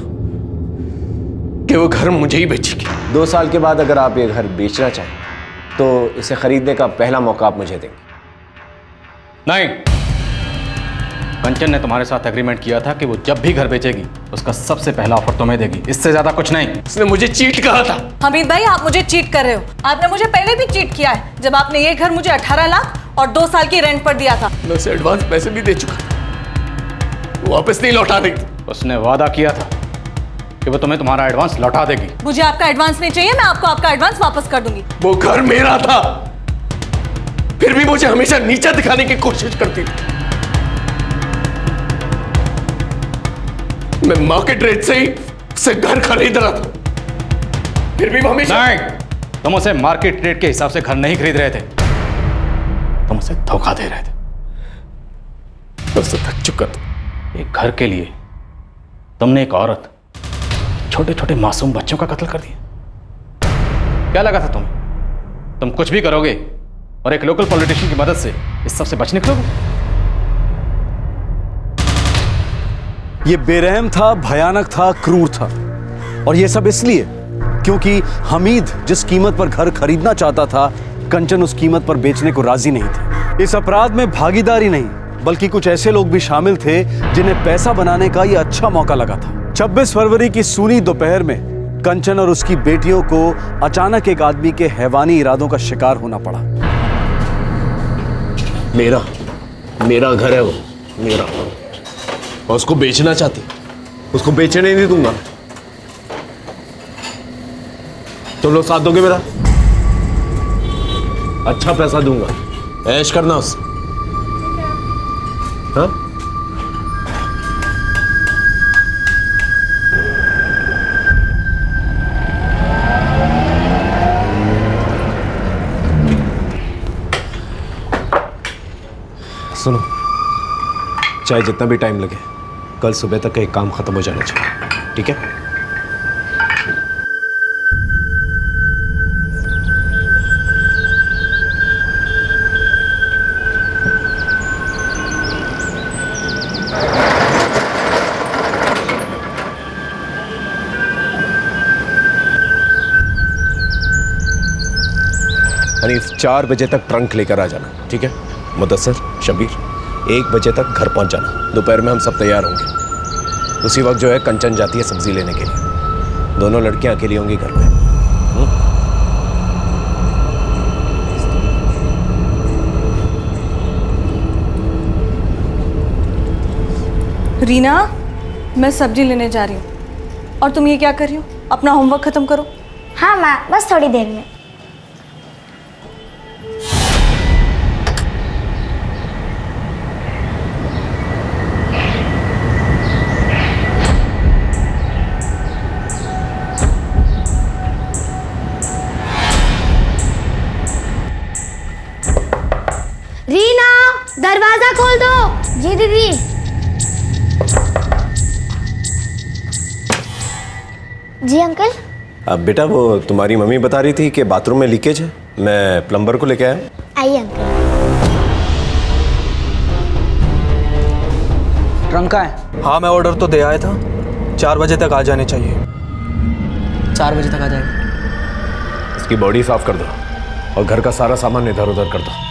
कि वो घर मुझे ही बेचेगी। 2 साल के बाद अगर आप ये घर बेचना चाहें तो इसे खरीदने का पहला मौका आप मुझे देंगे। नहीं, कंचन ने तुम्हारे साथ एग्रीमेंट किया था कि वो जब भी घर बेचेगी उसका सबसे पहला ऑफर तुम्हें देगी, इससे ज्यादा कुछ नहीं। उसने मुझे चीट कहा था। हमीद भाई, आप मुझे चीट कर रहे हो। आपने मुझे पहले भी चीट किया है, जब आपने ये घर मुझे 18 लाख और 2 साल की रेंट पर दिया था। मैं उसे एडवांस पैसे भी दे चुका था, वो वापस नहीं लौटा रही थी। उसने वादा किया था कि वो तुम्हें तुम्हारा एडवांस लौटा देगी। मुझे आपका एडवांस नहीं चाहिए, मैं आपको आपका एडवांस वापस कर दूंगी। वो घर मेरा था, फिर भी मुझे हमेशा नीचा दिखाने की कोशिश करती थी। मैं मार्केट रेट से ही उससे घर खरीद रहा था, फिर भी वो हमेशा। नहीं, तुम उसे मार्केट रेट के हिसाब से घर नहीं खरीद रहे थे, तुम उसे धोखा दे रहे थे। मैं उससे थक चुका था। एक घर के लिए तुमने एक औरत, छोटे छोटे मासूम बच्चों का कत्ल कर दिया। क्या लगा था तुम्हें तुम कुछ भी करोगे और एक लोकल पॉलिटिशियन की मदद से इस सब से बच निकलोगे? ये बेरहम था, भयानक था, क्रूर था। और ये सब इसलिए क्योंकि हमीद जिस कीमत पर घर खरीदना चाहता था, कंचन उस कीमत पर बेचने को राजी नहीं थे। इस अपराध में भागीदारी नहीं, बल्कि कुछ ऐसे लोग भी शामिल थे जिन्हें पैसा बनाने का यह अच्छा मौका लगा था। 26 फरवरी की सूनी दोपहर में कंचन और उसकी बेटियों को अचानक एक आदमी के हैवानी इरादों का शिकार होना पड़ा। मेरा घर है वो, मेरा। और उसको बेचना चाहती, उसको बेचने नहीं दूंगा। तुम लोग साथ दोगे मेरा? अच्छा पैसा दूंगा, ऐश करना उससे। हाँ? सुनो, चाहे जितना भी टाइम लगे, कल सुबह तक एक काम खत्म हो जाना चाहिए, ठीक है? हनीफ 4 बजे तक ट्रंक लेकर आ जाना, ठीक है? मुदस्सर, शबीर 1 बजे तक घर पहुंच जाना। दोपहर में हम सब तैयार होंगे। उसी वक्त जो है कंचन जाती है सब्जी लेने के लिए। दोनों लड़कियां अकेली होंगी घर में। रीना, मैं सब्जी लेने जा रही हूँ और तुम ये क्या कर रही हो? अपना होमवर्क खत्म करो। हाँ माँ, बस थोड़ी देर में। रीना, दरवाजा खोल दो। जी दीदी। जी अंकल। अब बेटा, वो तुम्हारी मम्मी बता रही थी कि बाथरूम में लीकेज है, मैं प्लम्बर को लेके आया। आइए अंकल। ट्रंक का है? हाँ, मैं ऑर्डर तो दे आया था, 4 बजे तक आ जाने चाहिए। 4 बजे तक आ जाएगा। इसकी बॉडी साफ कर दो और घर का सारा सामान इधर उधर कर दो।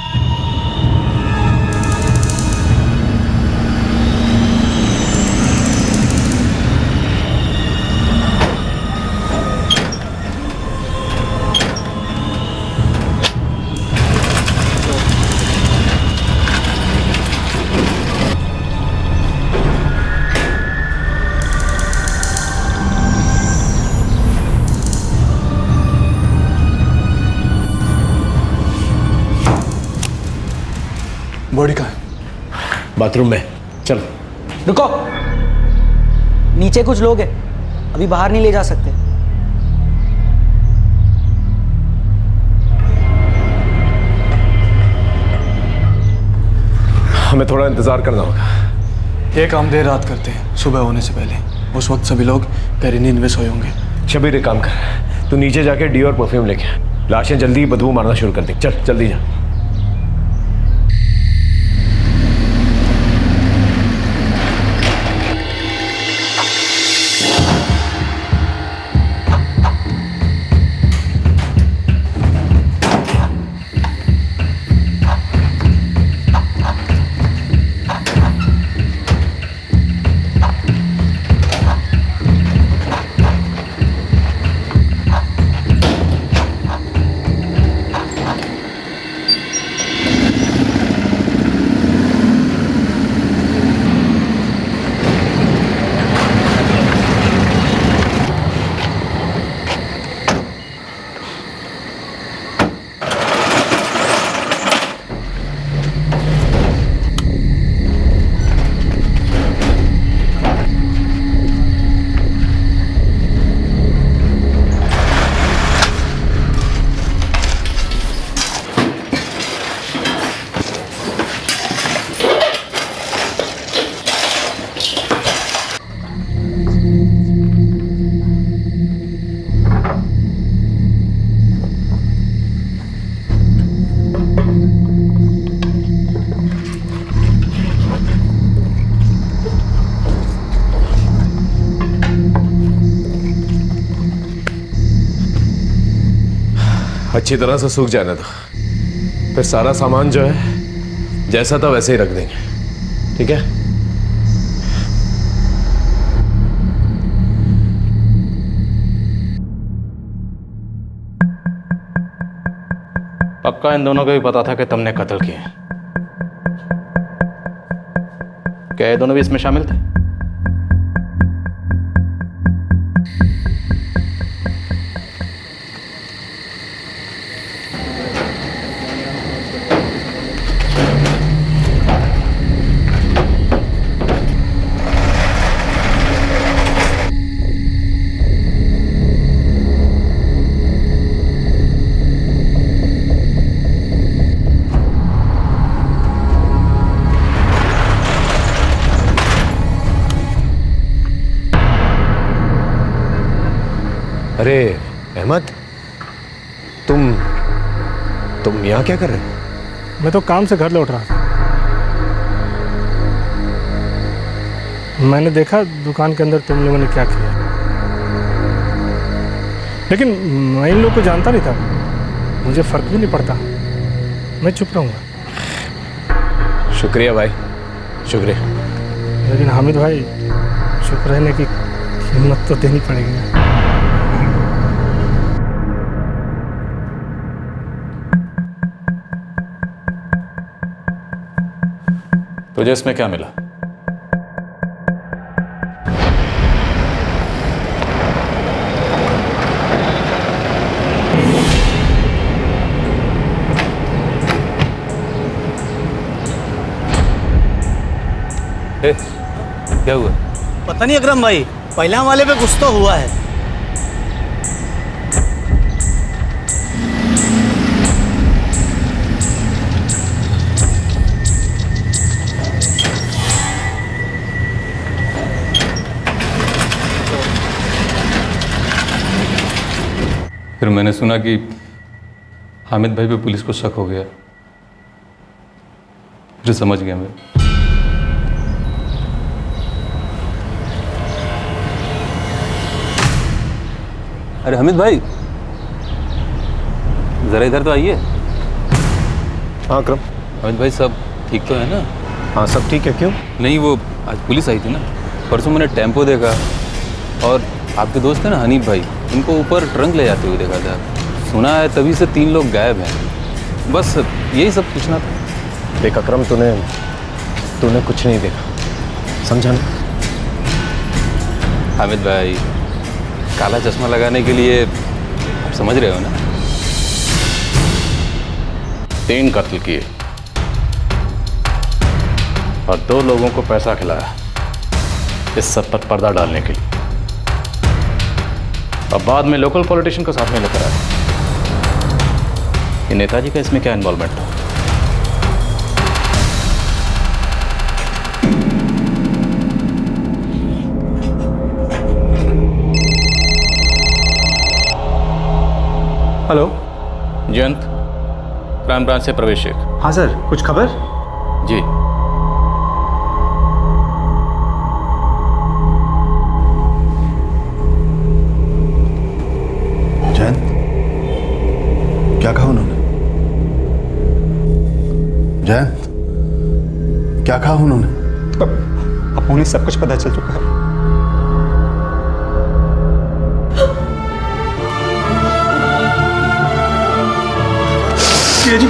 बॉडी कहाँ है? बाथरूम में, चलो। रुको, नीचे कुछ लोग हैं, अभी बाहर नहीं ले जा सकते। हमें थोड़ा इंतजार करना होगा। एक काम देर रात करते हैं, सुबह होने से पहले। उस वक्त सभी लोग गहरी नींद में सोए होंगे। शबीर एक काम कर, तू नीचे जाके डी और परफ्यूम लेके आ। लाशें जल्दी ही बदबू मारना शुरू कर दी। चल जल्दी जा। अच्छी तरह से सूख जाने दो, फिर सारा सामान जो है जैसा था वैसे ही रख देंगे, ठीक है? पक्का इन दोनों को भी पता था कि तुमने कत्ल किया। क्या ये दोनों भी इसमें शामिल थे? अरे अहमद, तुम यहाँ क्या कर रहे हो? मैं तो काम से घर लौट रहा था। मैंने देखा दुकान के अंदर तुम लोगों ने क्या किया, लेकिन मैं इन लोगों को जानता नहीं था, मुझे फर्क भी नहीं पड़ता, मैं चुप रहूँगा। शुक्रिया भाई, शुक्रिया। लेकिन हामिद भाई, चुप रहने की हिम्मत तो देनी पड़ेगी ना। तुझे इसमें क्या मिला? क्या हुआ? पता नहीं अकरम भाई, पहला वाले पे कुछ तो हुआ है। फिर मैंने सुना कि हामिद भाई पे पुलिस को शक हो गया, फिर समझ गया मैं। अरे हामिद भाई, जरा इधर तो आइए। हाँ अकरम। हामिद भाई, सब ठीक तो है ना? हाँ सब ठीक है। क्यों? नहीं, वो आज पुलिस आई थी ना, परसों मैंने टेम्पो देखा और आपके दोस्त है ना हनीफ भाई, इनको ऊपर ट्रंक ले जाते हुए देखा था। सुना है तभी से 3 लोग गायब हैं। बस यही सब पूछना था। देख अकरम, तूने कुछ नहीं देखा, समझा ना? हामिद भाई, काला चश्मा लगाने के लिए आप समझ रहे हो ना? 3 कत्ल किए, और 2 लोगों को पैसा खिलाया इस सब पर पर्दा डालने के लिए, और बाद में लोकल पॉलिटिशियन को साथ में लेकर आया। ये नेताजी का इसमें क्या इन्वॉल्वमेंट था? हेलो, जयंत, क्राइम ब्रांच से प्रवेश शेख। हाँ सर, कुछ खबर? जी, जयंत, क्या कहा उन्होंने? जयंत, क्या कहा उन्होंने? अब उन्हें सब कुछ पता चल चुका है। जी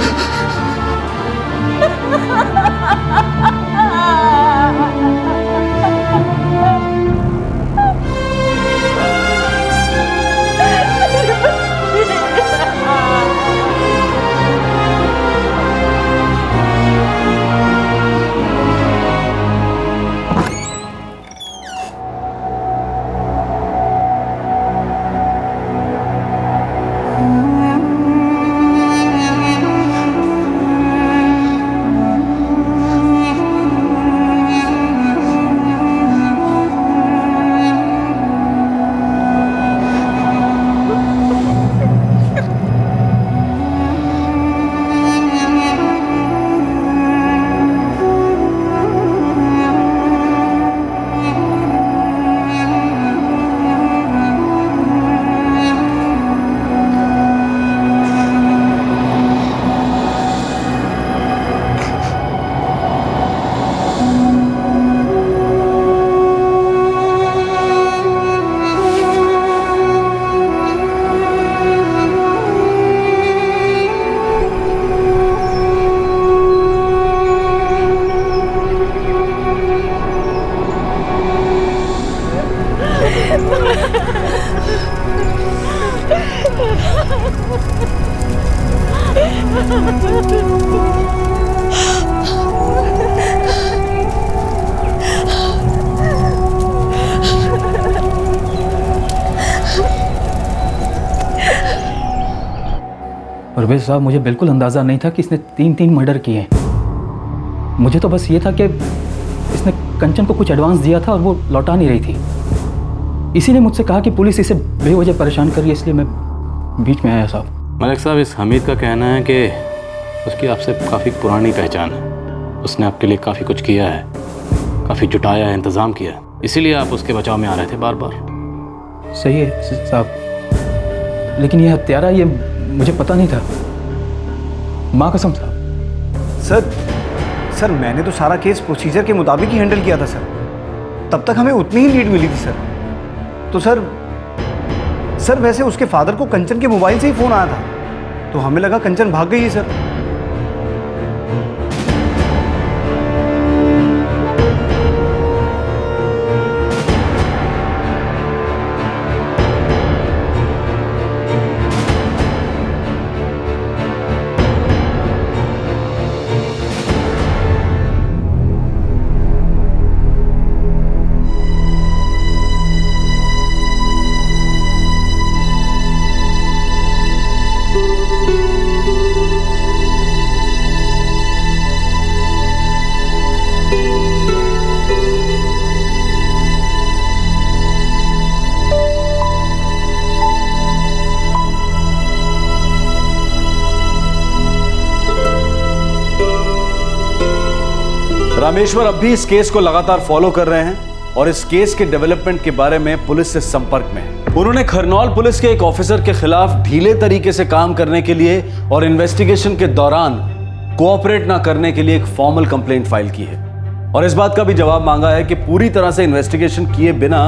परवेज साहब, मुझे बिल्कुल अंदाज़ा नहीं था कि इसने 3 मर्डर किए हैं। मुझे तो बस ये था कि इसने कंचन को कुछ एडवांस दिया था और वो लौटा नहीं रही थी। इसी ने मुझसे कहा कि पुलिस इसे बेवजह परेशान कर रही है, इसलिए मैं बीच में आया साहब। मलिक साहब, इस हमीद का कहना है कि उसकी आपसे काफ़ी पुरानी पहचान है। उसने आपके लिए काफ़ी कुछ किया है, काफ़ी जुटाया है, इंतज़ाम किया है, इसीलिए आप उसके बचाव में आ रहे थे बार बार। सही है साहब, लेकिन ये हत्यारा, ये मुझे पता नहीं था, माँ कसम साहब। सर मैंने तो सारा केस प्रोसीजर के मुताबिक ही हैंडल किया था सर। तब तक हमें उतनी ही लीड मिली थी सर। तो सर वैसे उसके फादर को कंचन के मोबाइल से ही फ़ोन आया था, तो हमें लगा कंचन भाग गई है सर। रामेश्वर अब भी इस केस को लगातार फॉलो कर रहे हैं और इस केस के डेवलपमेंट के बारे में पुलिस से संपर्क में हैं। उन्होंने खरनौल पुलिस के एक ऑफिसर के खिलाफ ढीले तरीके से काम करने के लिए और इन्वेस्टिगेशन के दौरान कोऑपरेट ना करने के लिए एक फॉर्मल कंप्लेंट फाइल की है और इस बात का भी जवाब मांगा है कि पूरी तरह से इन्वेस्टिगेशन किए बिना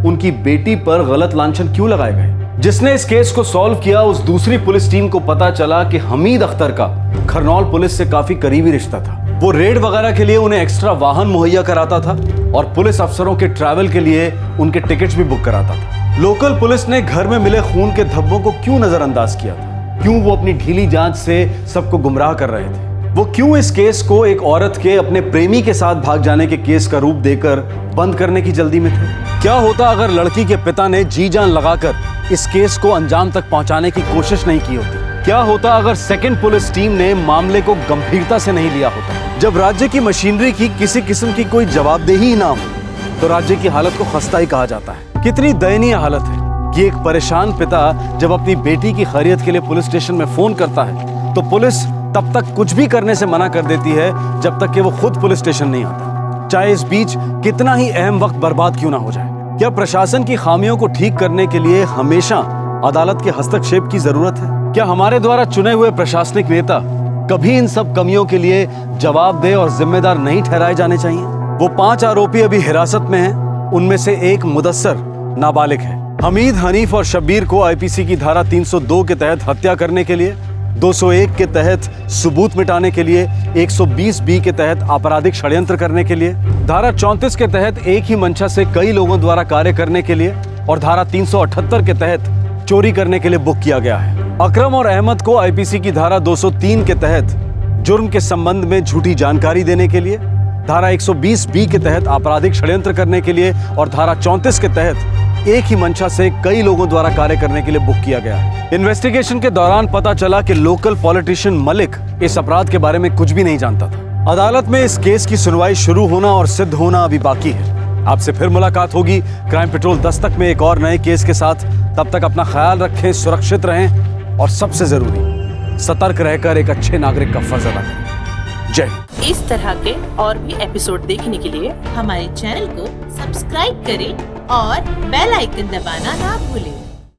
उनकी बेटी पर गलत लांछन क्यों लगाए गए। जिसने इस केस को सॉल्व किया, उस दूसरी पुलिस टीम को पता चला कि हमीद अख्तर का खरनौल पुलिस से काफी करीबी रिश्ता था। वो रेड वगैरह के लिए उन्हें एक्स्ट्रा वाहन मुहैया कराता था और पुलिस अफसरों के ट्रैवल के लिए उनके टिकट्स भी बुक कराता था। लोकल पुलिस ने घर में मिले खून के धब्बों को क्यों नजरअंदाज किया था? क्यों वो अपनी ढीली जांच से सबको गुमराह कर रहे थे? वो क्यों इस केस को एक औरत के अपने प्रेमी के साथ भाग जाने के केस का रूप देकर बंद करने की जल्दी में थे? क्या होता अगर लड़की के पिता ने जी जान लगाकर इस केस को अंजाम तक पहुंचाने की कोशिश नहीं की होती? क्या होता अगर सेकंड पुलिस टीम ने मामले को गंभीरता से नहीं लिया होता? जब राज्य की मशीनरी की किसी किस्म की कोई जवाबदेही ही ना हो तो राज्य की हालत को खस्ता ही कहा जाता है। कितनी दयनीय हालत है कि एक परेशान पिता जब अपनी बेटी की खैरियत के लिए पुलिस स्टेशन में फोन करता है तो पुलिस तब तक कुछ भी करने से मना कर देती है जब तक कि वो खुद पुलिस स्टेशन नहीं आता, चाहे इस बीच कितना ही अहम वक्त बर्बाद क्यों ना हो जाए। क्या प्रशासन की खामियों को ठीक करने के लिए हमेशा अदालत के हस्तक्षेप की जरूरत है? क्या हमारे द्वारा चुने हुए प्रशासनिक नेता कभी इन सब कमियों के लिए जवाबदेह और जिम्मेदार नहीं ठहराए जाने चाहिए? वो 5 आरोपी अभी हिरासत में हैं, उनमें से एक मुदस्सर नाबालिग है। हमीद, हनीफ और शब्बीर को आईपीसी की धारा 302 के तहत हत्या करने के लिए, 201 के तहत सबूत मिटाने के लिए, 120 बी के तहत आपराधिक षड्यंत्र करने के लिए, धारा 34 के तहत एक ही मंशा से कई लोगों द्वारा कार्य करने के लिए और धारा 378 के तहत चोरी करने के लिए बुक किया गया है। अकरम और अहमद को आईपीसी की धारा 203 के तहत जुर्म के संबंध में झूठी जानकारी देने के लिए, धारा 120 बी के तहत आपराधिक षड्यंत्र करने के लिए और धारा 34 के तहत एक ही मंशा से कई लोगों द्वारा कार्य करने के लिए बुक किया गया है। इन्वेस्टिगेशन के दौरान पता चला कि लोकल पॉलिटिशियन मलिक इस अपराध के बारे में कुछ भी नहीं जानता था। अदालत में इस केस की सुनवाई शुरू होना और सिद्ध होना अभी बाकी है। आपसे फिर मुलाकात होगी क्राइम पेट्रोल दस्तक में एक और नए केस के साथ। तब तक अपना ख्याल रखें, सुरक्षित रहें और सबसे जरूरी सतर्क रहकर एक अच्छे नागरिक का फर्ज अदा करें। जय हिंद। इस तरह के और भी एपिसोड देखने के लिए हमारे चैनल को सब्सक्राइब करें और बेल आइकन दबाना ना भूलें।